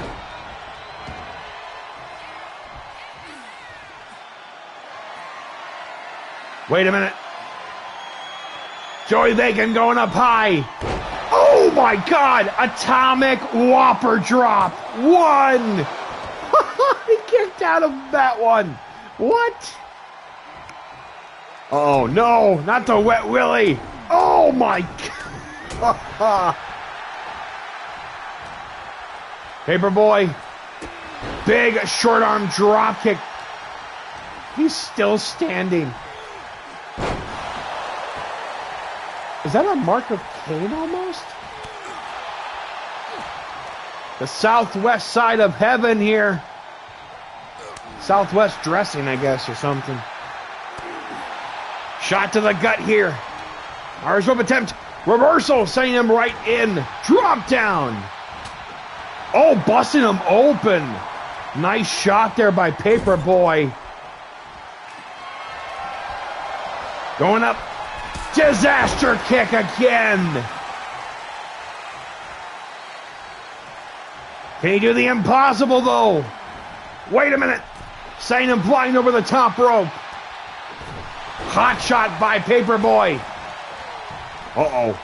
Wait a minute. Joey Bacon going up high. Oh my God! Atomic Whopper drop. 1. He kicked out of that one. What? Oh no, not the Wet Willie. Oh my God. Paperboy. Big short arm drop kick. He's still standing. Is that a mark of Cain almost? The southwest side of heaven here. Southwest dressing, I guess, or something. Shot to the gut here. Irish whip attempt. Reversal, sending him right in. Drop down. Oh, busting him open. Nice shot there by Paperboy. Going up. Disaster kick again. Can he do the impossible, though? Wait a minute. Sending him flying over the top rope. Hot shot by Paperboy. Uh-oh.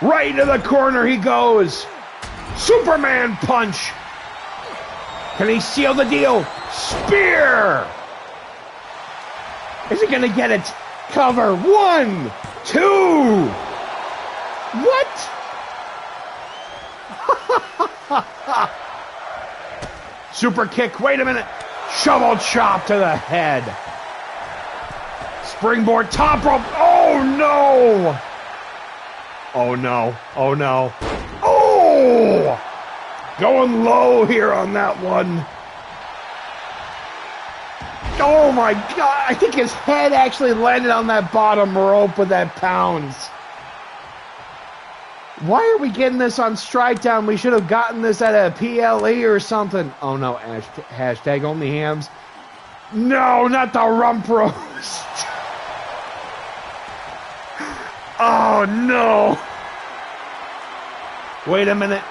Right into the corner he goes. Superman punch. Can he seal the deal? Spear. Is he going to get it? Cover. 1, 2. What? Super kick. Wait a minute. Shovel chop to the head. Springboard top rope. Oh no. Oh no. Oh no. Oh! Going low here on that one. Oh my God, I think his head actually landed on that bottom rope with that pounds. Why are we getting this on Strike Down? We should have gotten this at a PLE or something. Oh no, hashtag only hams. No, not the rump roast. Oh no. Wait a minute.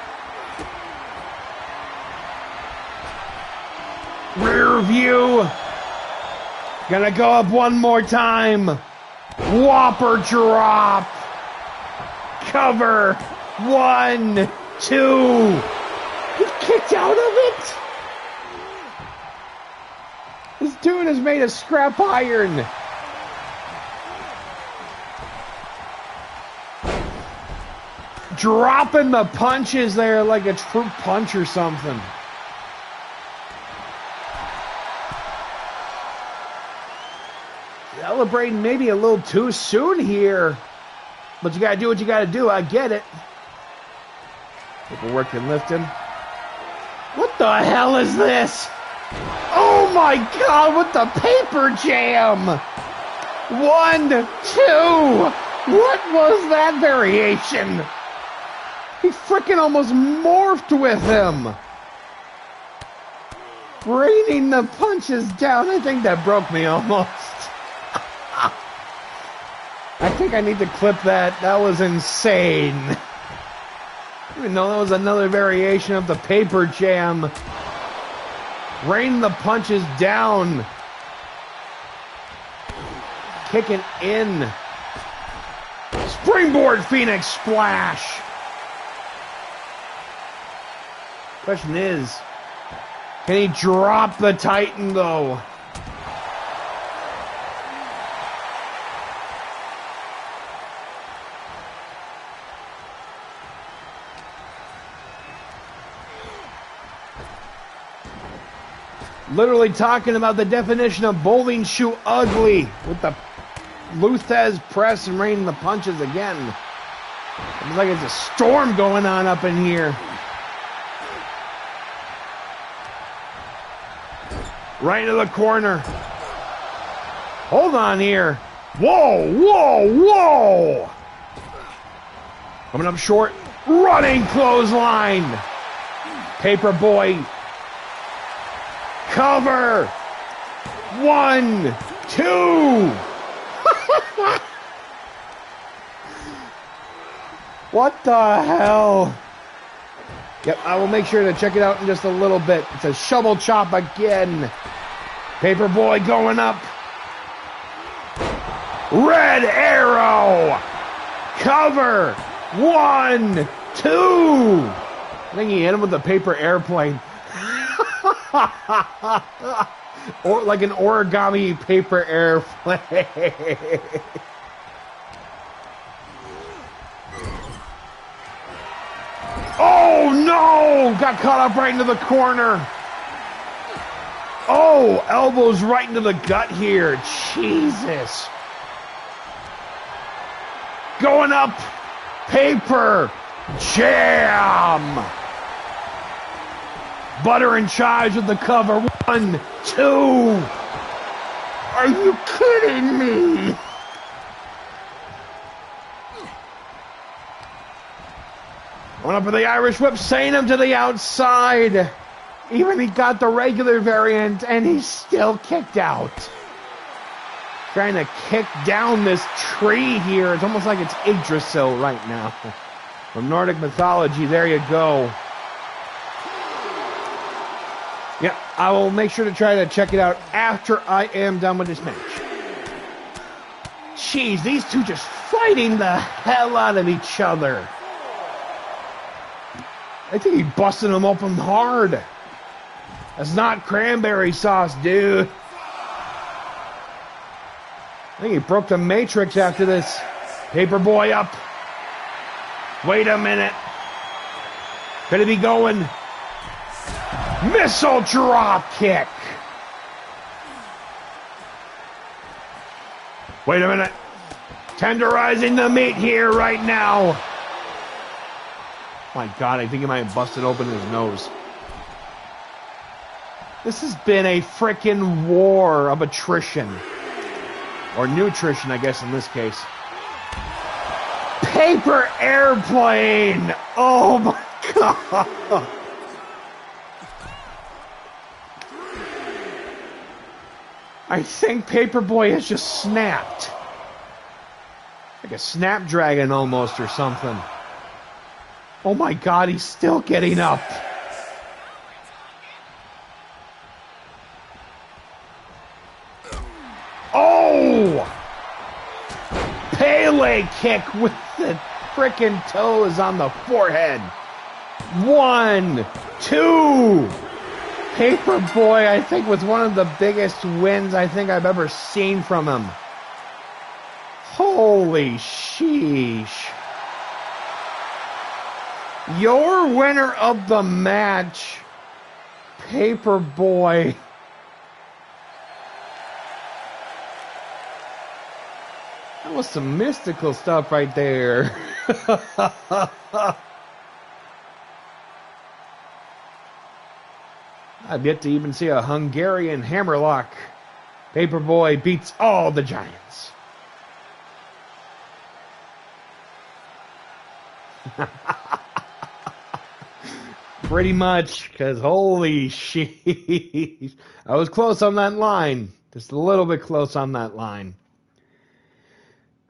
Rear view. Gonna go up one more time. Whopper drop. Cover. 1, 2. He kicked out of it. This dude is made of scrap iron. Dropping the punches there like a fruit punch or something. Celebrating maybe a little too soon here. But you gotta do what you gotta do. I get it. People working, lifting. What the hell is this? Oh my God, what the paper jam? 1, 2. What was that variation? He frickin' almost morphed with him. Raining the punches down. I think that broke me almost. I think I need to clip that. That was insane. Even though that was another variation of the paper jam. Rain the punches down. Kicking in. Springboard Phoenix Splash. Question is, can he drop the Titan though? Literally talking about the definition of bowling shoe ugly with the Luthez press and raining the punches again. It's like it's a storm going on up in here. Right into the corner. Hold on here. Whoa, whoa, whoa. Coming up short. Running clothesline. Paperboy. Cover. 1, 2. What the hell? Yep, I will make sure to check it out in just a little bit. It's a shovel chop again. Paperboy going up. Red Arrow. Cover. 1, 2. I think he hit him with the paper airplane. Or like an origami paper airplane. Oh no! Got caught up right into the corner. Oh, elbows right into the gut here. Jesus. Going up. Paper jam. Butter and chives with the cover. 1, 2. Are you kidding me? Going up for the Irish whip, sending him to the outside. Even he got the regular variant, and he's still kicked out. Trying to kick down this tree here. It's almost like it's Yggdrasil right now. From Nordic mythology, there you go. Yeah, I will make sure to try to check it out after I am done with this match. Jeez, these two just fighting the hell out of each other. I think he busted him open hard. That's not cranberry sauce, dude. I think he broke the Matrix after this. Paperboy up. Wait a minute. Could he be going? Missile drop kick. Wait a minute. Tenderizing the meat here right now. My God, I think he might have busted open his nose. This has been a frickin' war of attrition. Or nutrition, I guess, in this case. Paper airplane! Oh my god! I think Paperboy has just snapped. Like a snapdragon almost or something. Oh my god, he's still getting up. Oh! Pele kick with the frickin' toes on the forehead. 1, 2. Paperboy, I think, with one of the biggest wins I think I've ever seen from him. Holy sheesh. Your winner of the match, Paperboy. That was some mystical stuff right there. I've yet to even see a Hungarian hammerlock. Paperboy beats all the giants. Pretty much, because holy sheesh. I was close on that line. Just a little bit close on that line.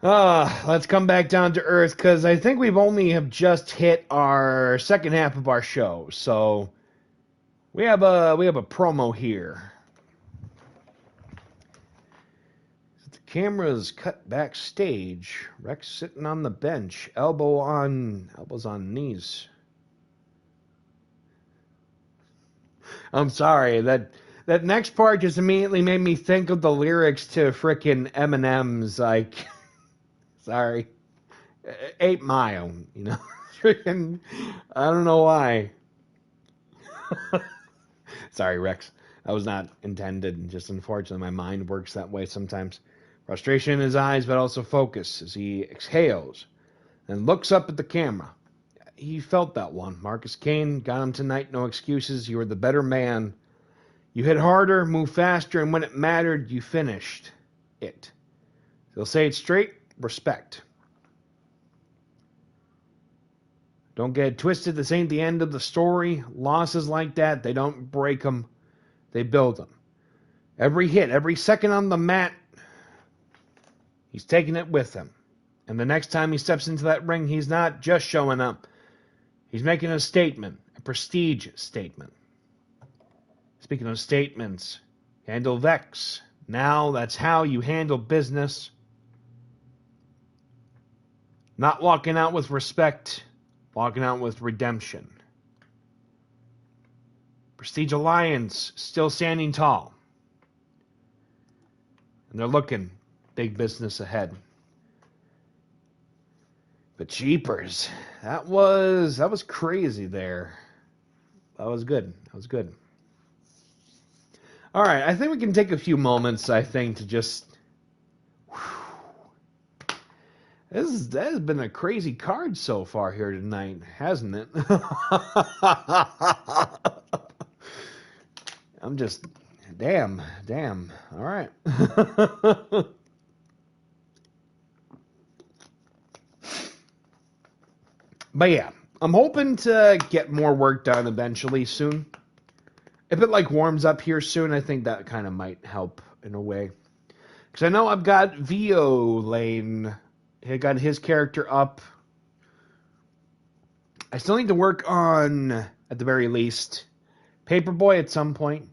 Let's come back down to earth, because I think we've only have just hit our second half of our show. So we have a promo here. The camera's cut backstage. Rex sitting on the bench, elbows on knees. I'm sorry, that next part just immediately made me think of the lyrics to frickin' Eminem's, like, sorry, 8 Mile, you know, frickin', I don't know why. Sorry, Rex, that was not intended, just unfortunately my mind works that way sometimes. Frustration in his eyes, but also focus as he exhales and looks up at the camera. He felt that one. Marcus Cain got him tonight, no excuses. You were the better man. You hit harder, moved faster, and when it mattered, you finished it. They'll say it straight, respect. Don't get it twisted, this ain't the end of the story. Losses like that, they don't break them, they build them. Every hit, every second on the mat, he's taking it with him. And the next time he steps into that ring, he's not just showing up. He's making a statement, a prestige statement. Speaking of statements, handle Vex. Now that's how you handle business. Not walking out with respect, walking out with redemption. Prestige Alliance still standing tall. And they're looking big business ahead. But jeepers, that was crazy there. That was good. That was good. All right, I think we can take a few moments, I think, to just... That has been a crazy card so far here tonight, hasn't it? I'm just... Damn. All right. But yeah, I'm hoping to get more work done eventually soon. If it like warms up here soon, I think that kind of might help in a way. Because I know I've got Vio Lane. I got his character up. I still need to work on, at the very least, Paperboy at some point.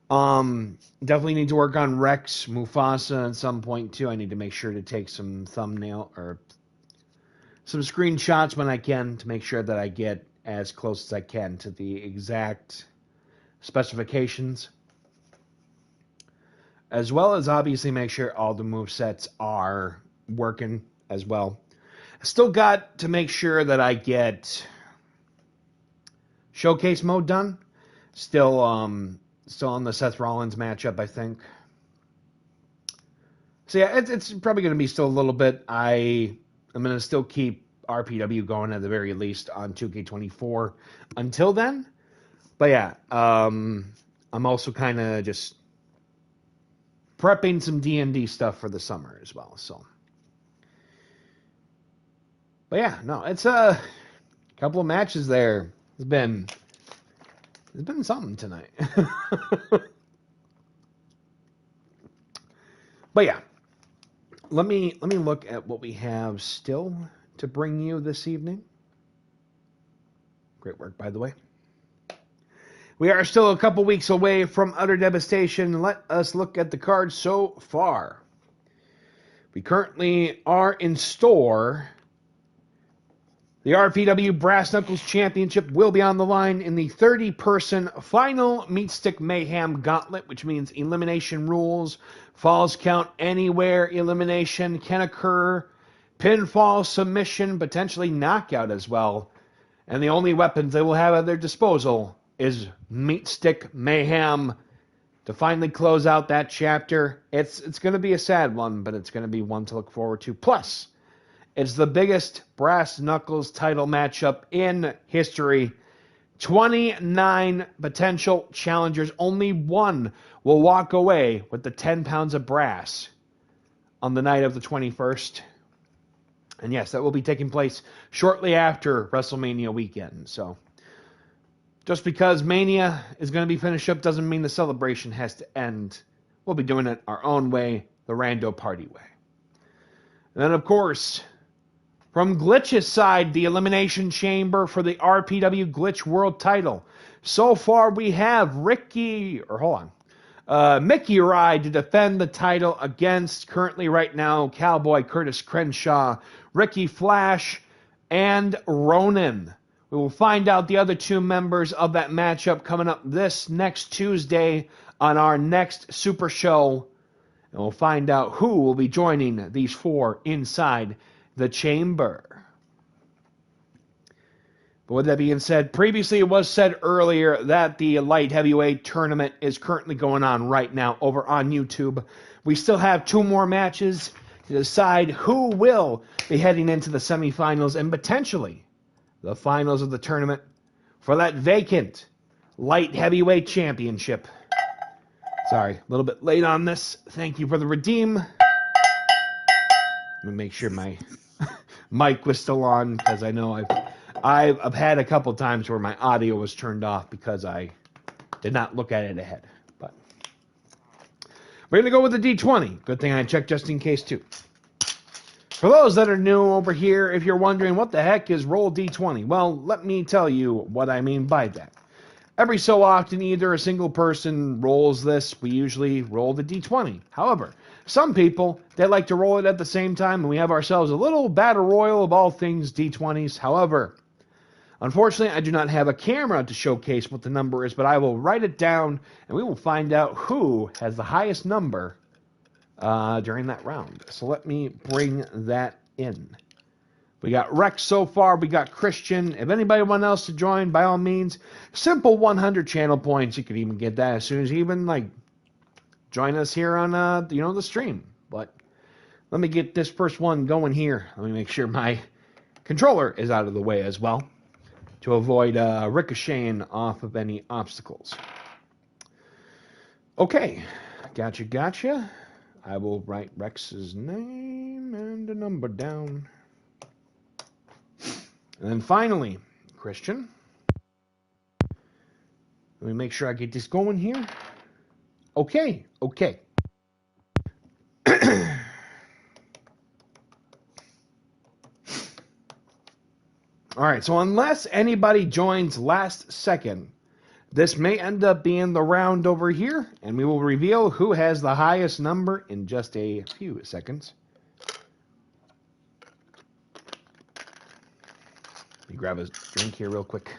Definitely need to work on Rex, Mufasa at some point too. I need to make sure to take some thumbnail or some screenshots when I can to make sure that I get as close as I can to the exact specifications. As well as obviously make sure all the movesets are working as well. I still got to make sure that I get showcase mode done. Still on the Seth Rollins matchup, I think. So yeah, it's probably going to be still a little bit. I'm going to still keep RPW going at the very least on 2K24 until then. But yeah, I'm also kind of just prepping some D&D stuff for the summer as well. So But yeah, no, it's a couple of matches there. It's been something tonight. But yeah, let me look at what we have still to bring you this evening. Great work, by the way. We are still a couple weeks away from utter devastation. Let us look at the cards so far. We currently are in store. The RPW Brass Knuckles Championship will be on the line in the 30-person final Meat Stick Mayhem Gauntlet, which means elimination rules, falls count anywhere, elimination can occur, pinfall, submission, potentially knockout as well. And the only weapons they will have at their disposal is Meat Stick Mayhem to finally close out that chapter. It's going to be a sad one, but it's going to be one to look forward to. Plus, it's the biggest Brass Knuckles title matchup in history. 29 potential challengers. Only one will walk away with the 10 pounds of brass on the night of the 21st. And yes, that will be taking place shortly after WrestleMania weekend. So, just because Mania is going to be finished up doesn't mean the celebration has to end. We'll be doing it our own way, the Rando Party way. And then, of course, from Glitch's side, the Elimination Chamber for the RPW Glitch World title. So far, we have Mickey Rye to defend the title against, currently right now, Cowboy Curtis Crenshaw, Ricky Flash, and Ronan. We will find out the other two members of that matchup coming up this next Tuesday on our next Super Show. And we'll find out who will be joining these four inside the chamber. But with that being said, previously it was said earlier that the light heavyweight tournament is currently going on right now over on YouTube. We still have two more matches to decide who will be heading into the semifinals and potentially the finals of the tournament for that vacant light heavyweight championship. Sorry, a little bit late on this. Thank you for the redeem. Let me make sure my mic was still on, because I know I've had a couple times where my audio was turned off because I did not look at it ahead. But we're going to go with the D20. Good thing I checked just in case, too. For those that are new over here, if you're wondering what the heck is roll D20, well, let me tell you what I mean by that. Every so often, either a single person rolls this. We usually roll the D20. However, some people, they like to roll it at the same time, and we have ourselves a little battle royal of all things D20s. However, unfortunately, I do not have a camera to showcase what the number is, but I will write it down, and we will find out who has the highest number during that round. So let me bring that in. We got Rex so far. We got Christian. If anybody wants else to join, by all means, simple 100 channel points. You could even get that as soon as you even join us here on the stream. But let me get this first one going here. Let me make sure my controller is out of the way as well to avoid ricocheting off of any obstacles. Okay, gotcha. I will write Rex's name and a number down. And then finally, Christian. Let me make sure I get this going here. Okay. All right, so unless anybody joins last second, this may end up being the round over here, and we will reveal who has the highest number in just a few seconds. Let me grab a drink here real quick.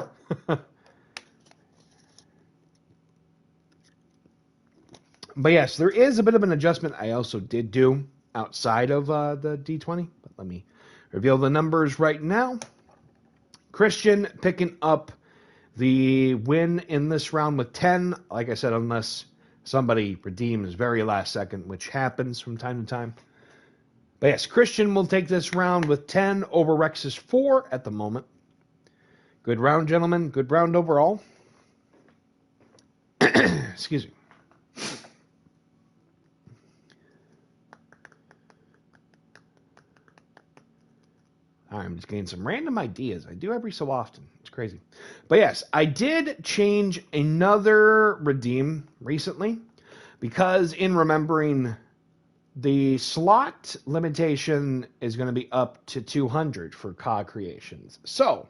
But yes, there is a bit of an adjustment I also did do outside of the D20. But let me reveal the numbers right now. Christian picking up the win in this round with 10. Like I said, unless somebody redeems very last second, which happens from time to time. But yes, Christian will take this round with 10 over Rex's 4 at the moment. Good round, gentlemen. Good round overall. Excuse me. I'm just getting some random ideas. I do every so often. It's crazy. But yes, I did change another redeem recently because in remembering the slot limitation is going to be up to 200 for COG creations. So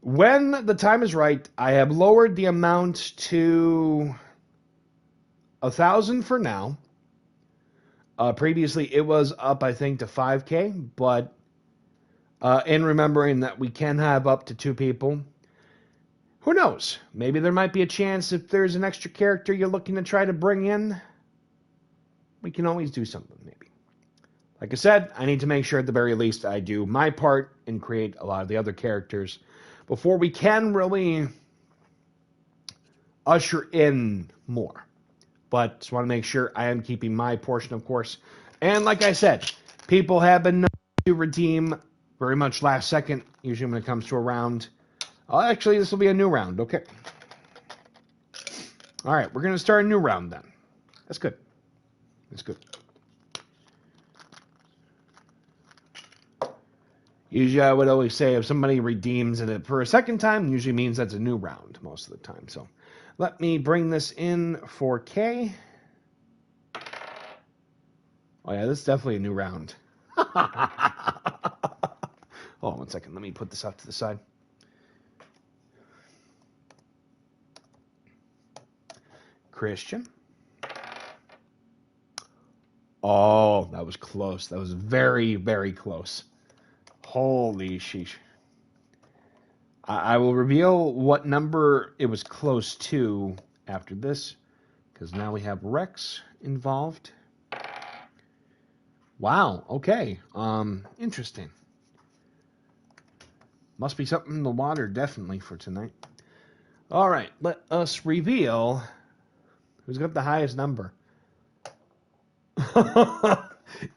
when the time is right, I have lowered the amount to 1,000 for now. Previously, it was up, I think, to 5K, but in remembering that we can have up to 2 people, who knows? Maybe there might be a chance if there's an extra character you're looking to try to bring in, we can always do something, maybe. Like I said, I need to make sure at the very least I do my part and create a lot of the other characters before we can really usher in more. But just want to make sure I am keeping my portion, of course. And like I said, people have been known to redeem very much last second, usually when it comes to a round. Oh, actually, this will be a new round. Okay. All right, we're going to start a new round then. That's good. That's good. Usually I would always say if somebody redeems it for a second time, usually means that's a new round most of the time. So let me bring this in 4K. Oh, yeah, this is definitely a new round. Hold on 1 second. Let me put this off to the side. Christian. Oh, that was close. That was very, very close. Holy sheesh. I will reveal what number it was close to after this, because now we have Rex involved. Wow, okay. Interesting. Must be something in the water, definitely, for tonight. All right, let us reveal who's got the highest number.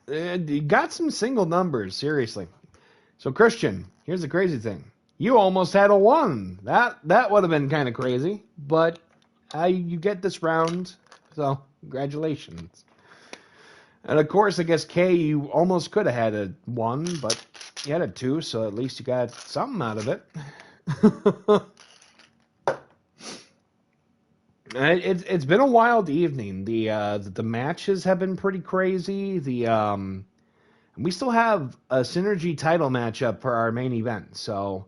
You got some single numbers, seriously. So, Christian, here's the crazy thing. You almost had a 1. That would have been kind of crazy, but you get this round, so congratulations. And of course, I guess Kay, you almost could have had a 1, but you had a 2, so at least you got something out of it. It's been a wild evening. The matches have been pretty crazy. We still have a Synergy title matchup for our main event, so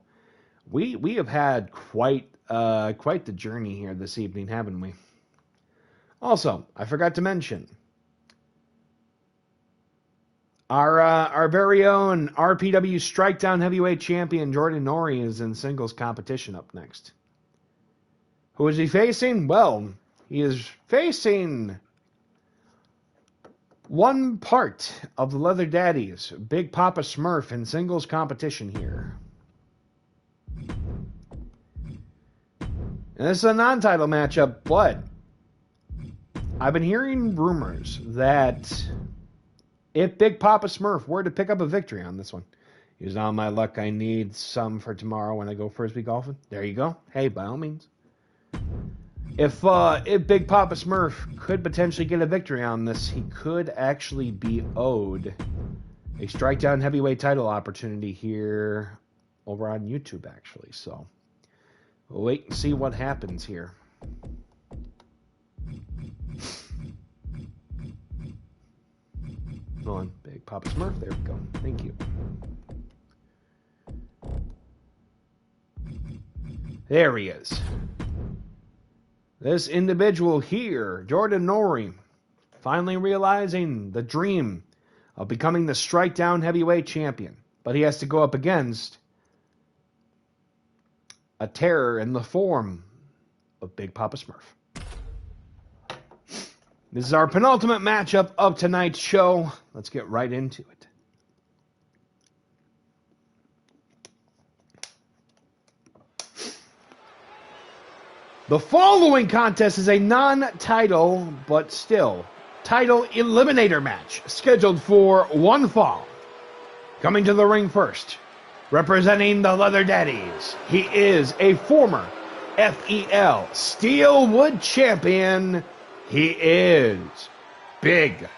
we have had quite the journey here this evening, haven't we? Also, I forgot to mention our very own RPW Strikedown Heavyweight Champion Jordan Norrie is in singles competition up next. Who is he facing? Well, he is facing one part of the Leather Daddies, Big Papa Smurf, in singles competition here. And this is a non-title matchup, but I've been hearing rumors that if Big Papa Smurf were to pick up a victory on this one, he's on my luck. I need some for tomorrow when I go Frisbee golfing. There you go. Hey, by all means. If Big Papa Smurf could potentially get a victory on this, he could actually be owed a Strikedown Heavyweight title opportunity here over on YouTube, actually. So we'll wait and see what happens here. Hold on, Big Papa Smurf. There we go. Thank you. There he is. This individual here, Jordan Norrie, finally realizing the dream of becoming the Strikedown Heavyweight Champion. But he has to go up against a terror in the form of Big Papa Smurf. This is our penultimate matchup of tonight's show. Let's get right into it. The following contest is a non-title, but still, title eliminator match, scheduled for one fall. Coming to the ring first, representing the Leather Daddies, he is a former FEL Steelwood champion. He is Big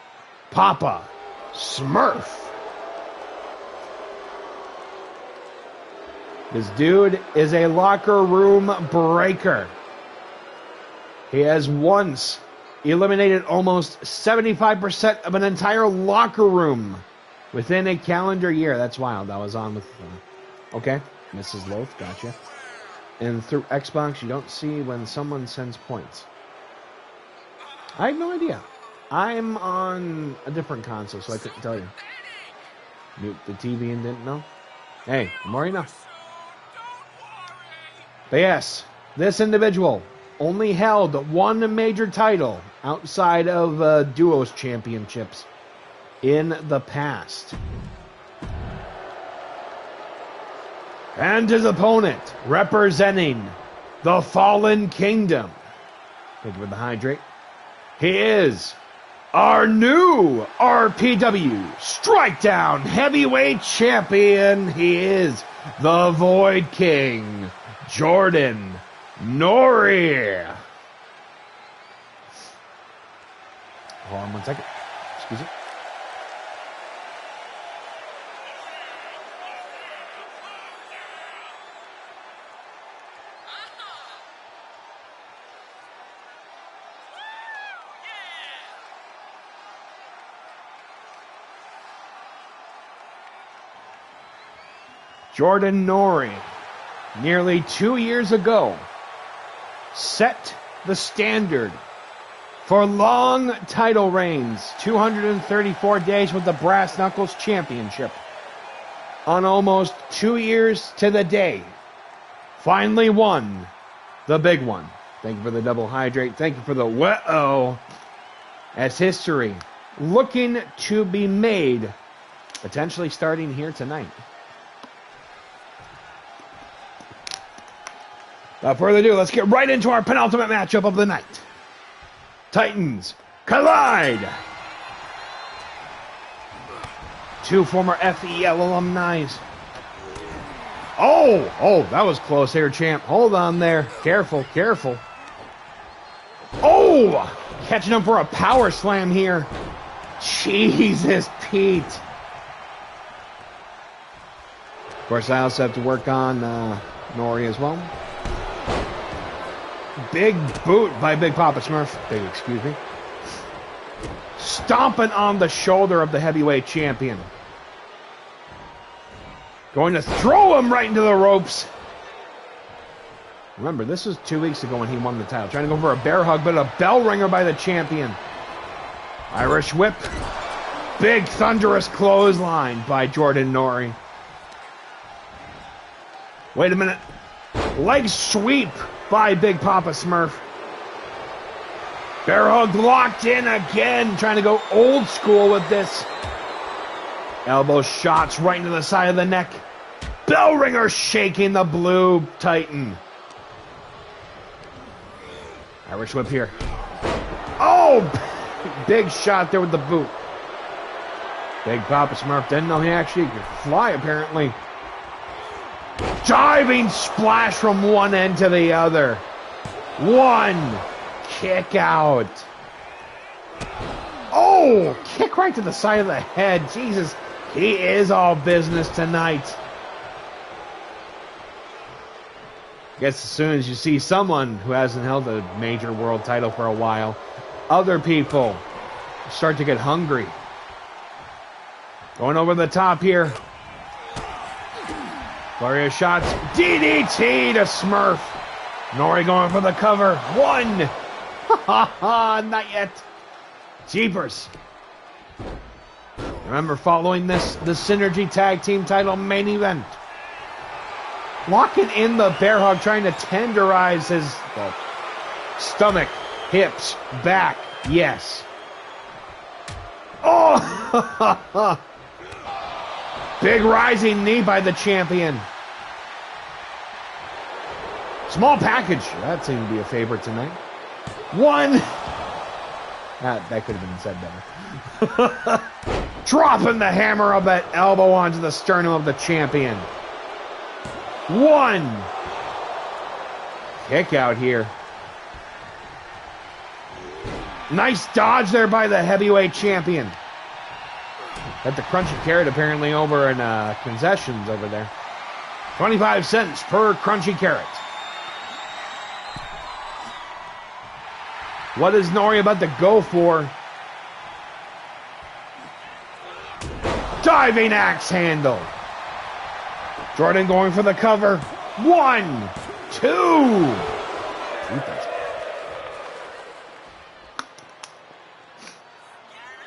Papa Smurf. This dude is a locker room breaker. He has once eliminated almost 75% of an entire locker room within a calendar year. That's wild. I was on with... okay, Mrs. Loaf, gotcha. And through Xbox, you don't see when someone sends points. I have no idea. I'm on a different console, so I couldn't tell you. Mute the TV and didn't know? Hey, the more you know. But yes, this individual only held one major title outside of Duos Championships in the past. And his opponent, representing the Fallen Kingdom. Thank you for the hydrate. He is our new RPW Strikedown Heavyweight Champion. He is the Void King, Jordan Nori. Hold on one second. Excuse me. Jordan Nori, nearly 2 years ago, set the standard for long title reigns, 234 days with the Brass Knuckles Championship. On almost 2 years to the day, finally won the big one. Thank you for the double hydrate. Thank you for the whoa. As history looking to be made, potentially starting here tonight. Without further ado, let's get right into our penultimate matchup of the night. Titans collide. Two former FEL alumni. Oh, that was close here, champ. Hold on there. Careful, careful. Oh, catching him for a power slam here. Jesus, Pete. Of course, I also have to work on Nori as well. Big boot by Big Papa Smurf. Excuse me. Stomping on the shoulder of the heavyweight champion. Going to throw him right into the ropes. Remember, this was 2 weeks ago when he won the title. Trying to go for a bear hug, but a bell ringer by the champion. Irish whip. Big thunderous clothesline by Jordan Nori. Wait a minute. Leg sweep by Big Papa Smurf. Bear hug locked in again. Trying to go old school with this. Elbow shots right into the side of the neck. Bell ringer shaking the blue Titan. Irish whip here. Oh! Big shot there with the boot. Big Papa Smurf didn't know he actually could fly, apparently. Diving splash from one end to the other. One kick out. Oh, kick right to the side of the head. Jesus, he is all business tonight. Guess as soon as you see someone who hasn't held a major world title for a while, other people start to get hungry. Going over the top here. Flurry of shots. DDT to Smurf. Nori going for the cover. One. Not yet. Jeepers. Remember following this, the Synergy Tag Team title main event. Locking in the bear hug, trying to tenderize his stomach, hips, back. Yes. Oh! Big rising knee by the champion. Small package. That seemed to be a favorite tonight. One. That could have been said better. Dropping the hammer of that elbow onto the sternum of the champion. One. Kick out here. Nice dodge there by the heavyweight champion. Got the crunchy carrot apparently over in concessions over there. 25 cents per crunchy carrot. What is Nori about to go for? Diving axe handle. Jordan going for the cover. 1, 2.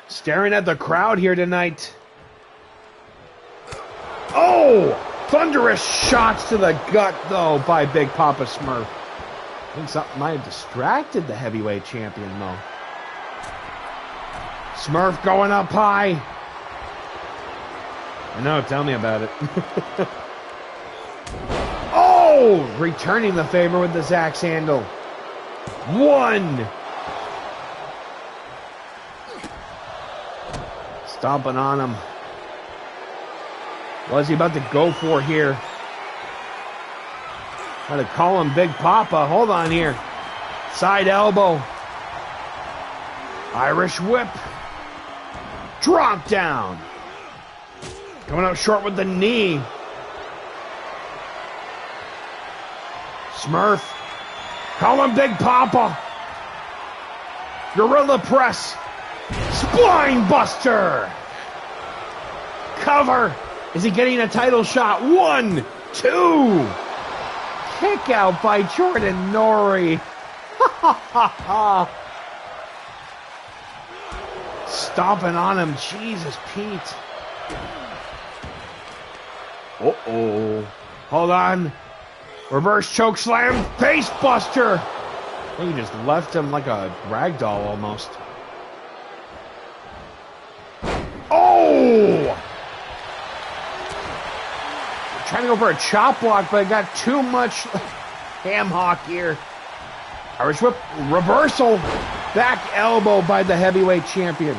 Staring at the crowd here tonight. Oh! Thunderous shots to the gut, though, by Big Papa Smurf. I think something might have distracted the heavyweight champion, though. Smurf going up high. I know, tell me about it. Oh! Returning the favor with the axe handle. 1. Stomping on him. What is he about to go for here? Try to call him Big Papa. Hold on here. Side elbow. Irish whip. Drop down. Coming up short with the knee. Smurf. Call him Big Papa. Gorilla press. Spine buster. Cover. Is he getting a title shot? 1, 2. Kick out by Jordan Nori. Stomping on him. Jesus, Pete. Uh-oh. Hold on. Reverse choke slam. Face buster. I think he just left him like a ragdoll almost. Oh! Trying to go for a chop block, but I got too much ham hock here. Irish whip, reversal, back elbow by the heavyweight champion.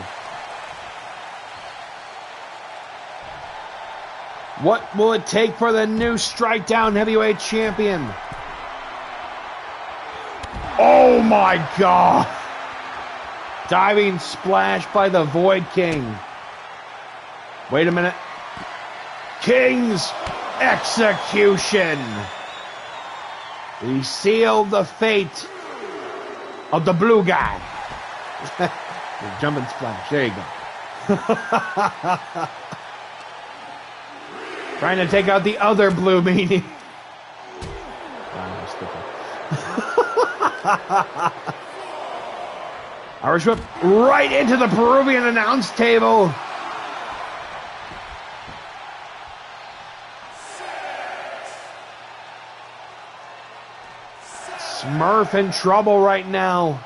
What will it take for the new strike down heavyweight champion? Oh my God! Diving splash by the Void King. Wait a minute. King's execution. He sealed the fate of the blue guy. The jumping splash. There you go. Trying to take out the other blue meanie. Irish whip right into the Peruvian announce table. Smurf in trouble right now.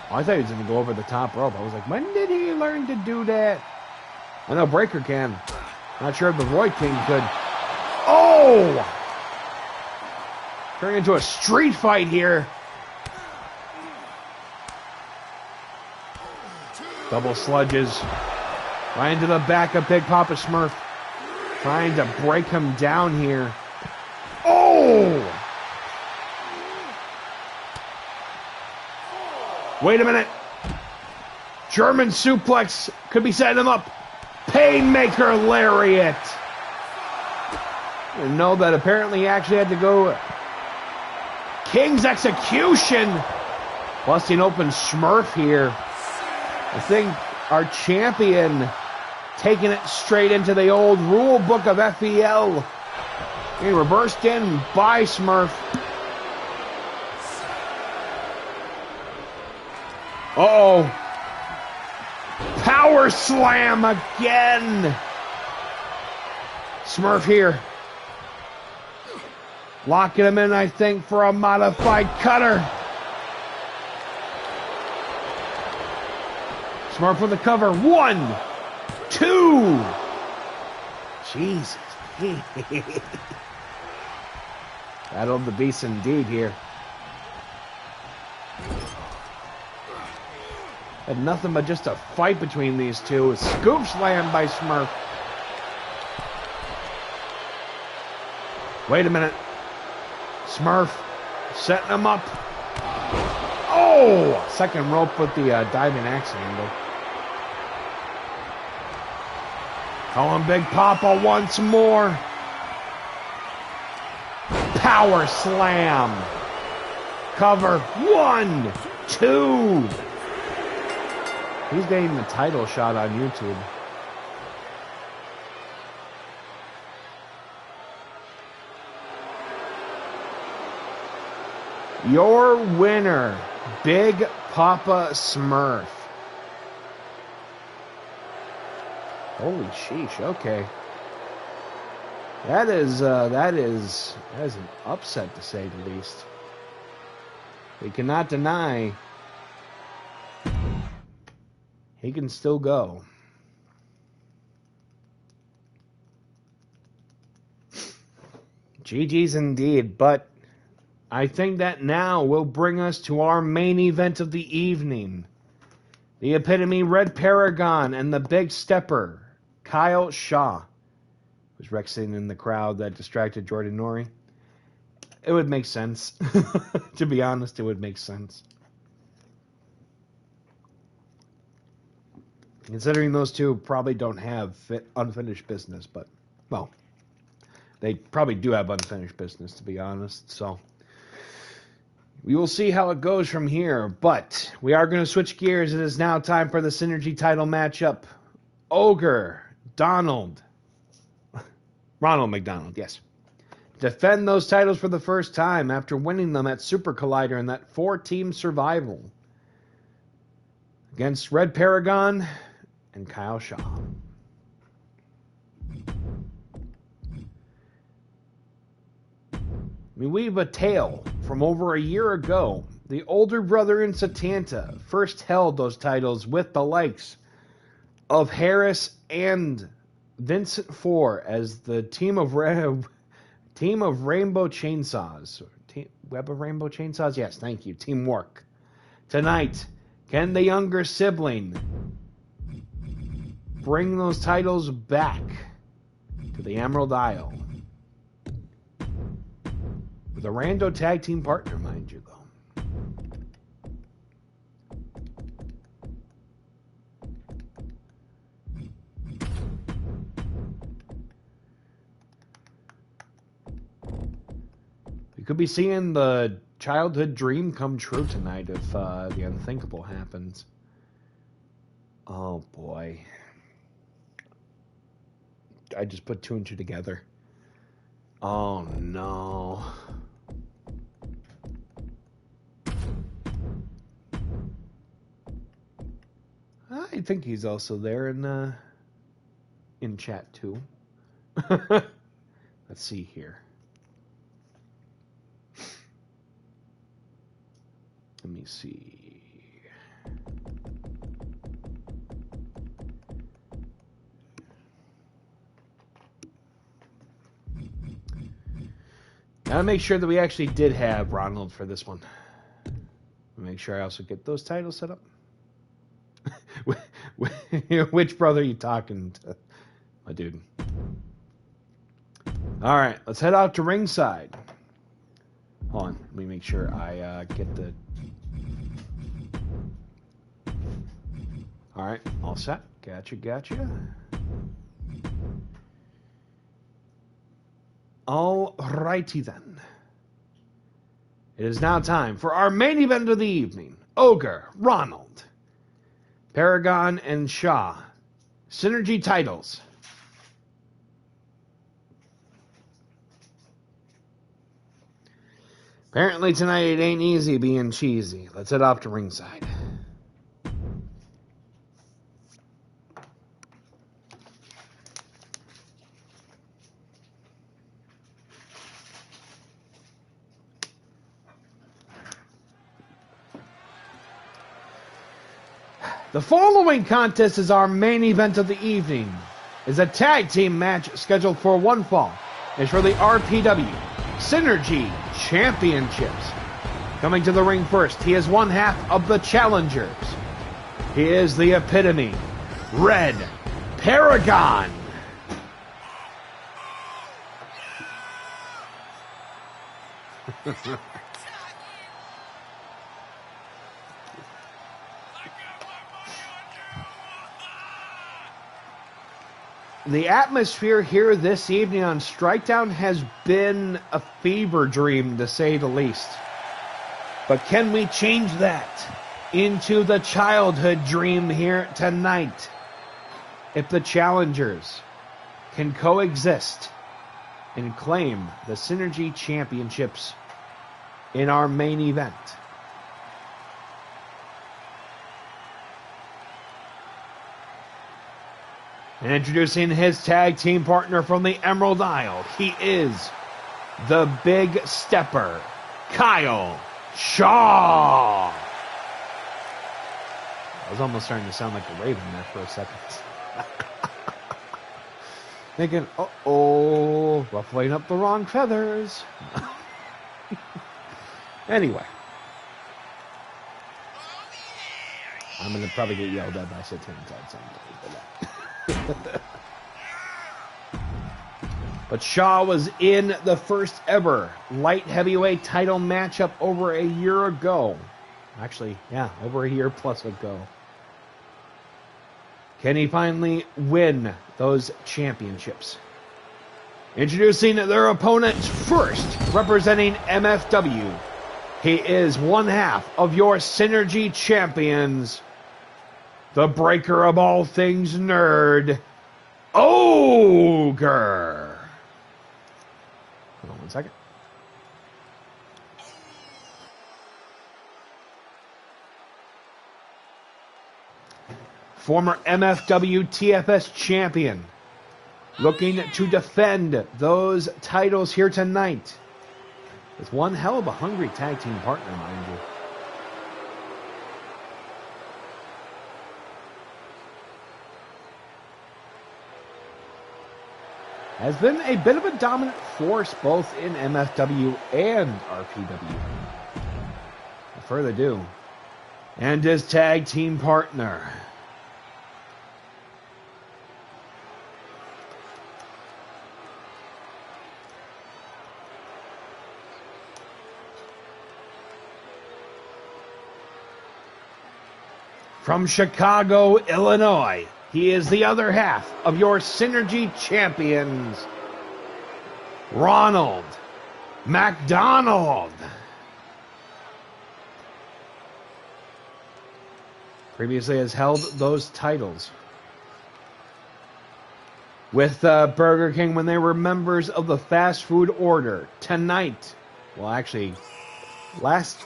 Oh, I thought he was going to go over the top rope. I was like, when did he learn to do that? I know Breaker can. Not sure if the Void King could. Oh! Turning into a street fight here. Double sludges. Right into the back of Big Papa Smurf. Trying to break him down here. Oh! Wait a minute. German suplex could be setting him up. Painmaker lariat. I didn't know that apparently he actually had to go. King's execution. Busting open Smurf here. I think our champion taking it straight into the old rule book of FEL. He reversed in by Smurf. Uh-oh. Power slam again. Smurf here. Locking him in, I think, for a modified cutter. Smurf with the cover. 1, 2. Jesus. Battle of the Beast indeed here. Had nothing but just a fight between these two. A scoop slam by Smurf. Wait a minute. Smurf setting him up. Oh! Second rope with the diving axe handle. Calling Big Papa once more. power slam. Cover. 1, 2. He's getting the title shot on YouTube. Your winner, Big Papa Smurf. Holy sheesh, okay. That is an upset to say the least. We cannot deny he can still go. GG's indeed, but I think that now will bring us to our main event of the evening. The epitome Red Paragon and the Big Stepper, Kyle Shaw, was Rexing in the crowd that distracted Jordan Norrie. It would make sense. To be honest, it would make sense. Considering those two probably don't have unfinished business, but, well, they probably do have unfinished business, to be honest, so we will see how it goes from here, but we are going to switch gears. It is now time for the Synergy title matchup. Ogre, Ronald McDonald, yes. Defend those titles for the first time after winning them at Super Collider in that 4-team survival against Red Paragon and Kyle Shaw. We weave a tale from over a year ago. The older brother in Satanta first held those titles with the likes of Harris and Vincent Four as the team of Rainbow Chainsaws. Web of Rainbow Chainsaws? Yes, thank you. Teamwork. Tonight, can the younger sibling bring those titles back to the Emerald Isle? With a rando tag team partner, mind you, though. We could be seeing the childhood dream come true tonight if the unthinkable happens. Oh, boy. I just put 2 and 2 together. Oh, no. I think he's also there in chat too. Let's see here. Let me see. Gotta make sure that we actually did have Ronald for this one. Make sure I also get those titles set up. Which brother are you talking to, my dude? All right, let's head out to ringside. Hold on, let me make sure I get the... All right, all set. Gotcha. All righty then. It is now time for our main event of the evening. Ogre, Ronald, Paragon, and Shaw. Synergy titles. Apparently tonight it ain't easy being cheesy. Let's head off to ringside. The following contest is our main event of the evening. It's a tag team match scheduled for one fall. It's for the RPW Synergy Championships. Coming to the ring first, he is one half of the challengers. He is the epitome, Red Paragon. the atmosphere here this evening on Strikedown has been a fever dream, to say the least. But can we change that into the childhood dream here tonight? If the challengers can coexist and claim the Synergy Championships in our main event. And introducing his tag team partner from the Emerald Isle, he is the Big Stepper, Kyle Shaw. I was almost starting to sound like a raven there for a second. Thinking, uh-oh, ruffling up the wrong feathers. Anyway. I'm going to probably get yelled at by Satan sometime for that. But Shaw was in the first ever light heavyweight title matchup over a year ago. Actually, yeah, over a year plus ago. Can he finally win those championships? Introducing their opponents first, representing MFW. He is one half of your Synergy champions, the breaker of all things nerd, Ogre. Hold on one second. Former MFW TFS champion, looking to defend those titles here tonight. With one hell of a hungry tag team partner, mind you. Has been a bit of a dominant force both in MFW and RPW. Without further ado, and his tag team partner. From Chicago, Illinois, he is the other half of your Synergy champions, Ronald McDonald. Previously has held those titles with Burger King when they were members of the fast food order. Tonight, well, actually, last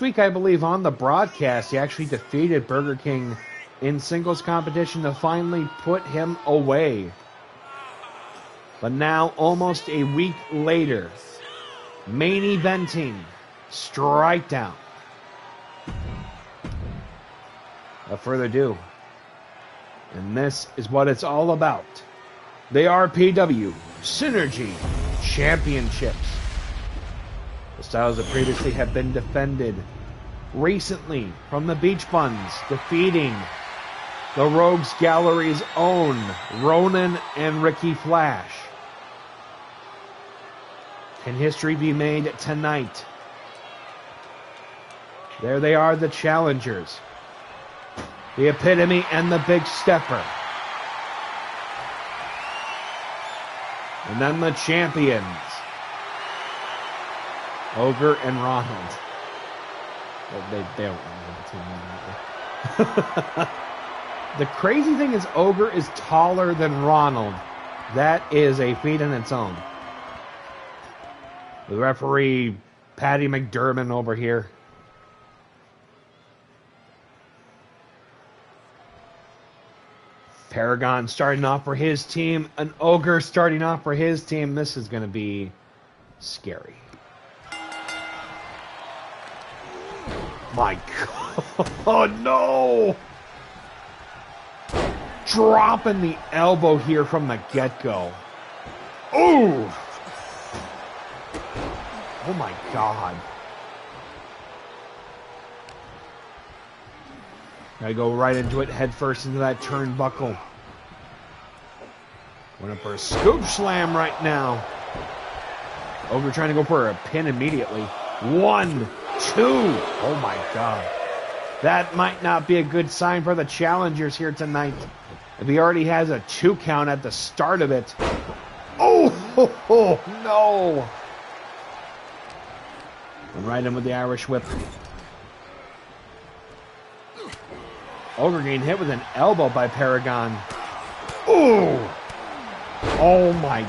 week, I believe, on the broadcast, he actually defeated Burger King in singles competition to finally put him away. But now, almost a week later, main eventing, Strikedown. Without further ado, and this is what it's all about. The RPW Synergy Championships. The styles that previously have been defended recently from the Beach Buns, defeating the Rogues Gallery's own Ronan and Ricky Flash. Can history be made tonight? There they are, the challengers. The epitome and the big stepper. And then the champions, Ogre and Ronald. Well, they don't want the team. The crazy thing is Ogre is taller than Ronald. That is a feat in its own. The referee, Patty McDermott over here. Paragon starting off for his team. An Ogre starting off for his team. This is going to be scary. My God. Oh, no. Dropping the elbow here from the get-go. Oh. Oh, my God. Gotta go right into it, head first into that turnbuckle. Went up for a scoop slam right now. Ogre trying to go for a pin immediately. 1, 2. Oh my God. That might not be a good sign for the challengers here tonight. If he already has a 2 count at the start of it. Oh, no. And right in with the Irish whip. Ogre getting hit with an elbow by Paragon. Ooh. Oh my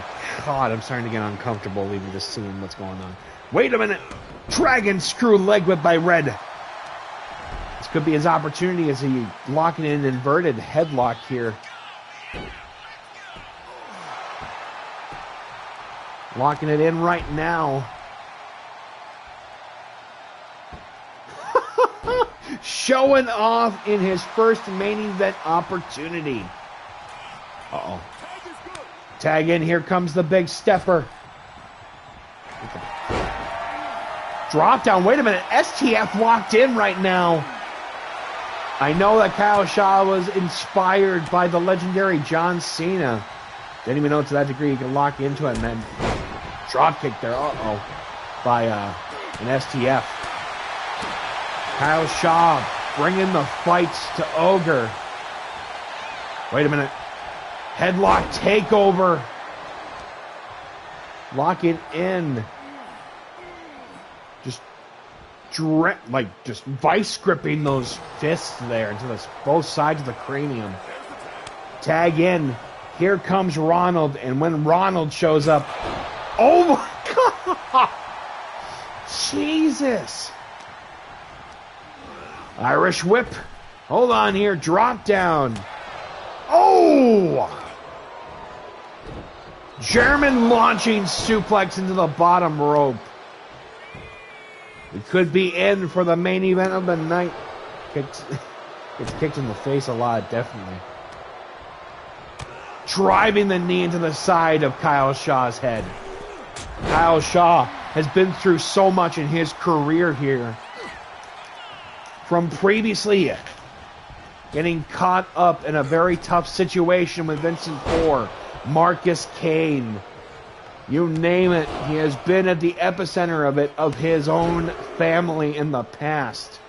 God, I'm starting to get uncomfortable even just seeing what's going on. Wait a minute. Dragon screw leg whip by Red. This could be his opportunity as he locking in an inverted headlock here. Locking it in right now. Showing off in his first main event opportunity. Uh-oh. Tag in, here comes the big stepper. Drop down, wait a minute, STF locked in right now. I know that Kyle Shaw was inspired by the legendary John Cena. Didn't even know to that degree he could lock into it, and then drop kick there, uh-oh, by an STF. Kyle Shaw bringing the fights to Ogre. Wait a minute. Headlock takeover. Lock it in. Just vice gripping those fists there into both sides of the cranium. Tag in. Here comes Ronald, and when Ronald shows up, oh my God! Jesus! Irish whip. Hold on here. Drop down. Oh! German launching suplex into the bottom rope. It could be in for the main event of the night. Gets kicked in the face a lot, definitely. Driving the knee into the side of Kyle Shaw's head. Kyle Shaw has been through so much in his career here. From previously getting caught up in a very tough situation with Vincent Four, Marcus Cain, you name it, he has been at the epicenter of it, of his own family in the past.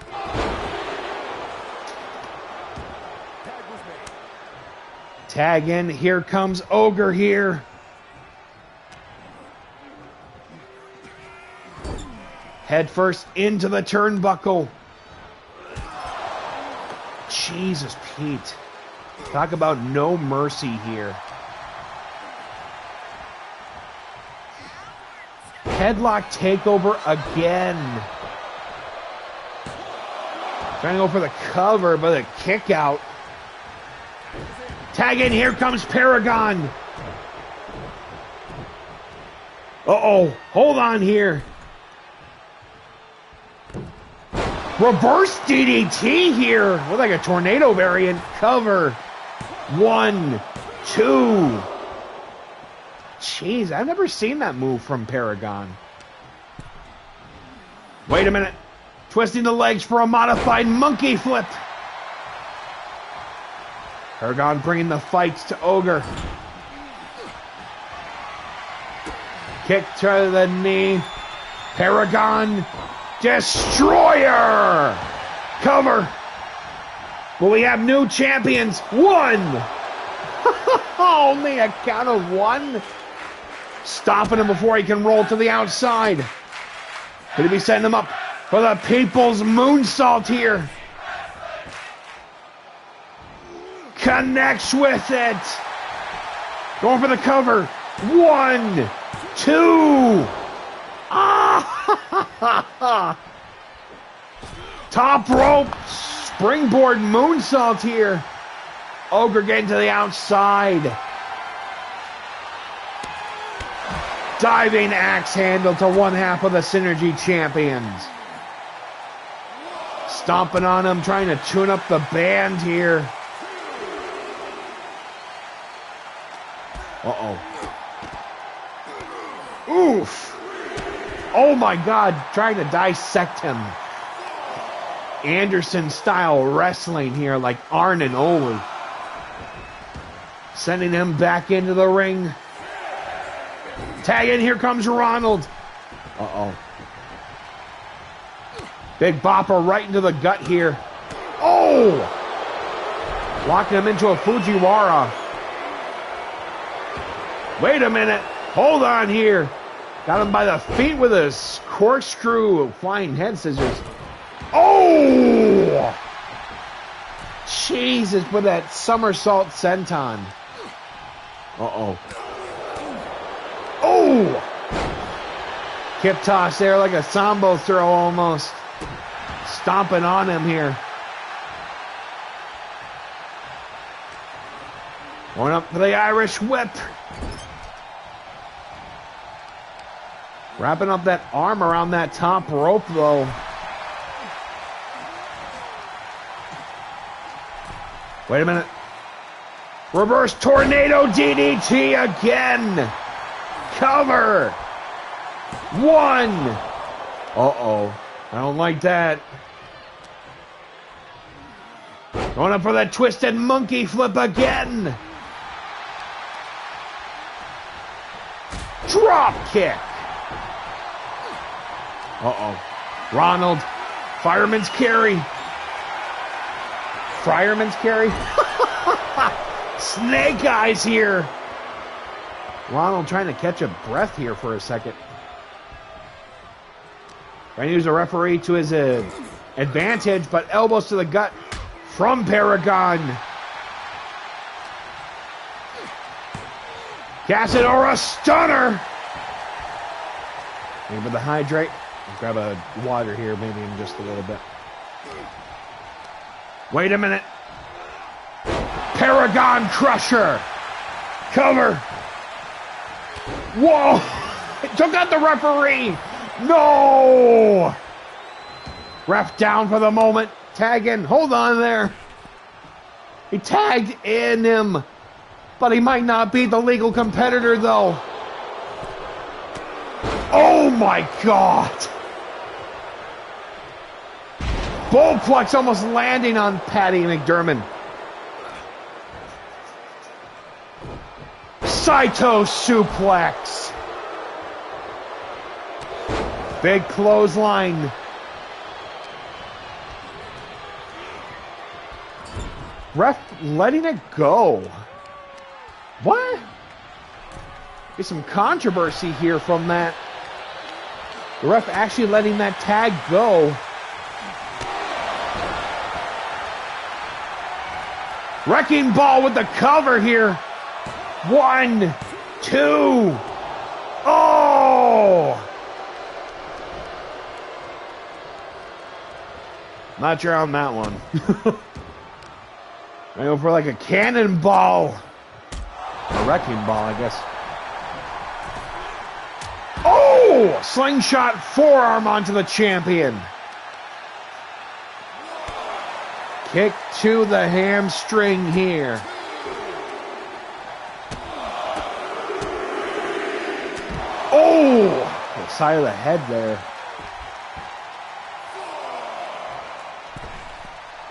Tag in, here comes Ogre here. Head first into the turnbuckle. Jesus, Pete. Talk about no mercy here. Headlock takeover again. Trying to go for the cover, but a kick out. Tag in, here comes Paragon. Uh-oh, hold on here. Reverse DDT here with like a tornado variant. Cover. 1, 2. Jeez, I've never seen that move from Paragon. Wait a minute. Twisting the legs for a modified monkey flip. Paragon bringing the fights to Ogre. Kick to the knee. Paragon. Destroyer! Cover. Will we have new champions? 1! Only a count of 1? Stopping him before he can roll to the outside. Could he be setting him up for the people's moonsault here? Connects with it. Going for the cover. 1, 2. Top rope. Springboard moonsault here. Ogre getting to the outside. Diving axe handle to one half of the Synergy Champions. Stomping on him, trying to tune up the band here. Uh-oh. Oof. Oh my God, trying to dissect him. Anderson-style wrestling here like Arn and Ole. Sending him back into the ring. Tag in, here comes Ronald. Uh-oh. Big bopper right into the gut here. Oh! Locking him into a Fujiwara. Wait a minute. Hold on here. Got him by the feet with a corkscrew flying head scissors. Oh! Jesus, with that somersault senton. Uh-oh. Oh! Hip toss there like a sambo throw almost. Stomping on him here. Going up to the Irish whip. Wrapping up that arm around that top rope, though. Wait a minute. Reverse tornado DDT again. Cover. 1. Uh-oh. I don't like that. Going up for that twisted monkey flip again. Drop kick. Uh-oh. Ronald. Fireman's carry. Fireman's carry? Snake eyes here. Ronald trying to catch a breath here for a second. Trying to use the referee to his advantage, but elbows to the gut from Paragon. Casadora stunner. Maybe the hydrate. I'll grab a water here, maybe in just a little bit. Wait a minute. Paragon crusher. Cover. Whoa! It took out the referee. No! Ref down for the moment. Tag in. Hold on there. He tagged in him. But he might not be the legal competitor, though. Oh, my God. Bullplex almost landing on Patty McDermott. Saito suplex. Big clothesline. Ref letting it go. What? There's some controversy here from that. The ref actually letting that tag go. Wrecking ball with the cover here. 1, 2. Oh! Not sure on that one. I go for like a cannonball. A wrecking ball, I guess. Oh! Slingshot forearm onto the champion. Kick to the hamstring here. Oh! The side of the head there.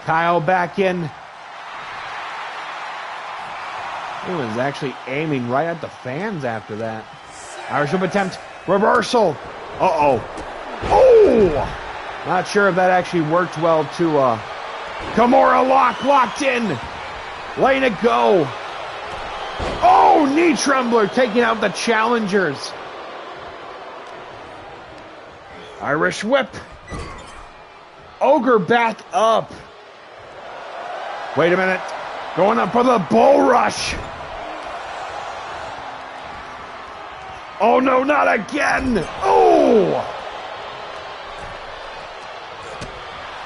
Kyle back in. He was actually aiming right at the fans after that. Irish whip attempt. Reversal. Uh-oh. Oh! Not sure if that actually worked well to Kimura locked in. Letting it go. Oh, knee trembler taking out the challengers. Irish whip. Ogre back up. Wait a minute. Going up for the bull rush. Oh no, not again. Oh!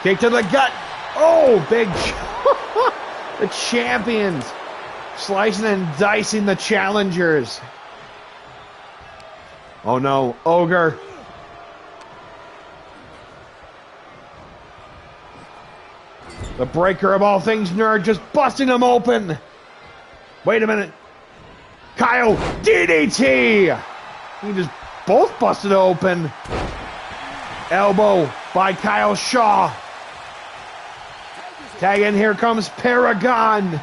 Kick to the gut. Oh, big. The champions slicing and dicing the challengers. Oh no, Ogre. The breaker of all things nerd just busting him open. Wait a minute. Kyle DDT. He just both busted open. Elbow by Kyle Shaw. Tag in, here comes Paragon.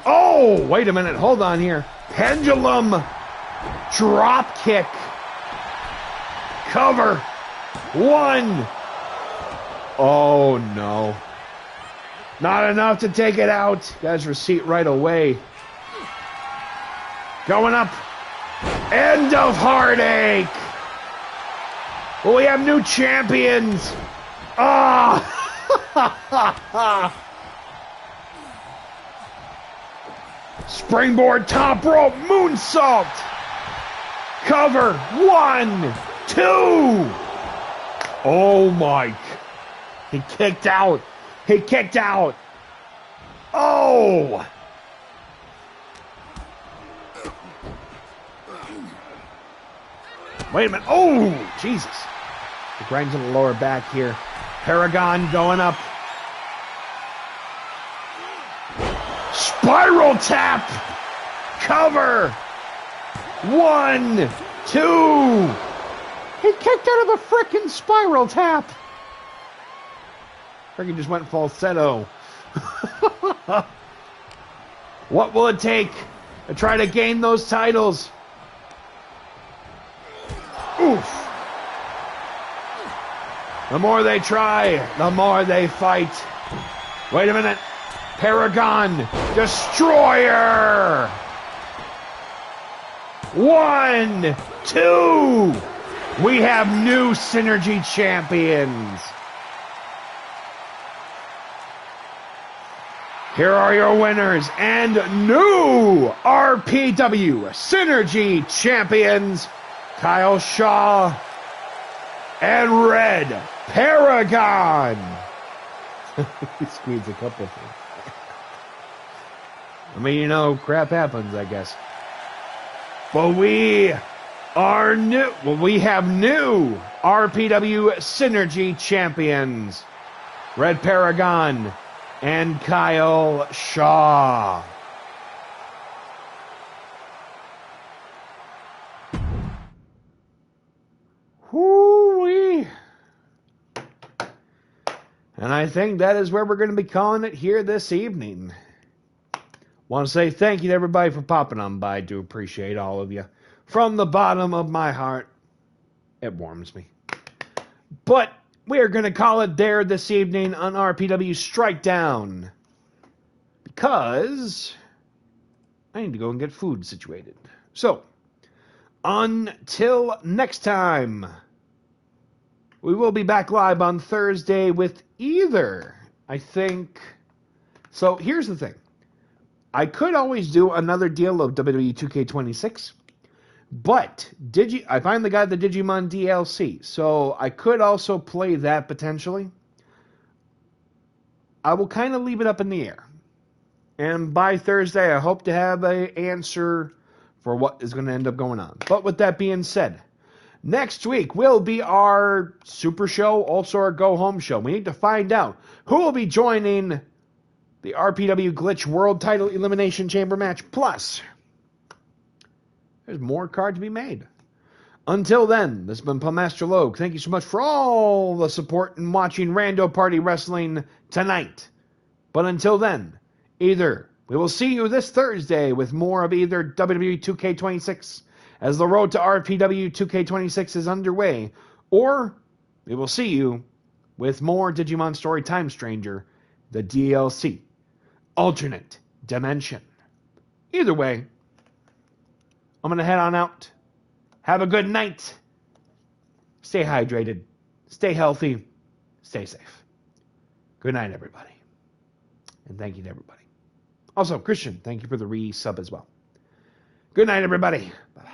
Oh, wait a minute. Hold on here. Pendulum. Drop kick. Cover. 1. Oh, no. Not enough to take it out. Guys, receipt right away. Going up. End of Heartache. Well, we have new champions. Ah! Springboard top rope moonsault. Cover. 1, 2. Oh, Mike. He kicked out. He kicked out. Oh. Wait a minute. Oh, Jesus. The grinds in the lower back here. Paragon going up. Spiral tap. Cover. 1, 2. He kicked out of a frickin' spiral tap. Frickin' just went falsetto. What will it take to try to gain those titles? Oof. The more they try, the more they fight. Wait a minute. Paragon Destroyer. 1, 2. We have new Synergy champions. Here are your winners and new RPW Synergy champions, Kyle Shaw and Red Paragon. He squeezed a couple of things. I mean, you know, crap happens, I guess. But we are new. Well, we have new RPW Synergy champions, Red Paragon and Kyle Shaw. Whoo-wee. And I think that is where we're going to be calling it here this evening. Want to say thank you to everybody for popping on by. I do appreciate all of you. From the bottom of my heart, it warms me. But we are going to call it there this evening on RPW Strike Down. Because I need to go and get food situated. So, until next time, we will be back live on Thursday with either, I think. So, here's the thing. I could always do another deal of WWE 2K26, but I finally got the Digimon DLC, so I could also play that potentially. I will kind of leave it up in the air. And by Thursday, I hope to have an answer for what is going to end up going on. But with that being said, next week will be our Super Show, also our Go Home Show. We need to find out who will be joining the RPW Glitch World Title Elimination Chamber match. Plus, there's more card to be made. Until then, this has been Pumpmaster Logue. Thank you so much for all the support in watching Rando Party Wrestling tonight. But until then, either we will see you this Thursday with more of either WWE 2K26 as the road to RPW 2K26 is underway, or we will see you with more Digimon Story Time Stranger, the DLC. Alternate dimension. Either way, I'm going to head on out. Have a good night. Stay hydrated. Stay healthy. Stay safe. Good night, everybody. And thank you to everybody. Also, Christian, thank you for the resub as well. Good night, everybody. Bye-bye.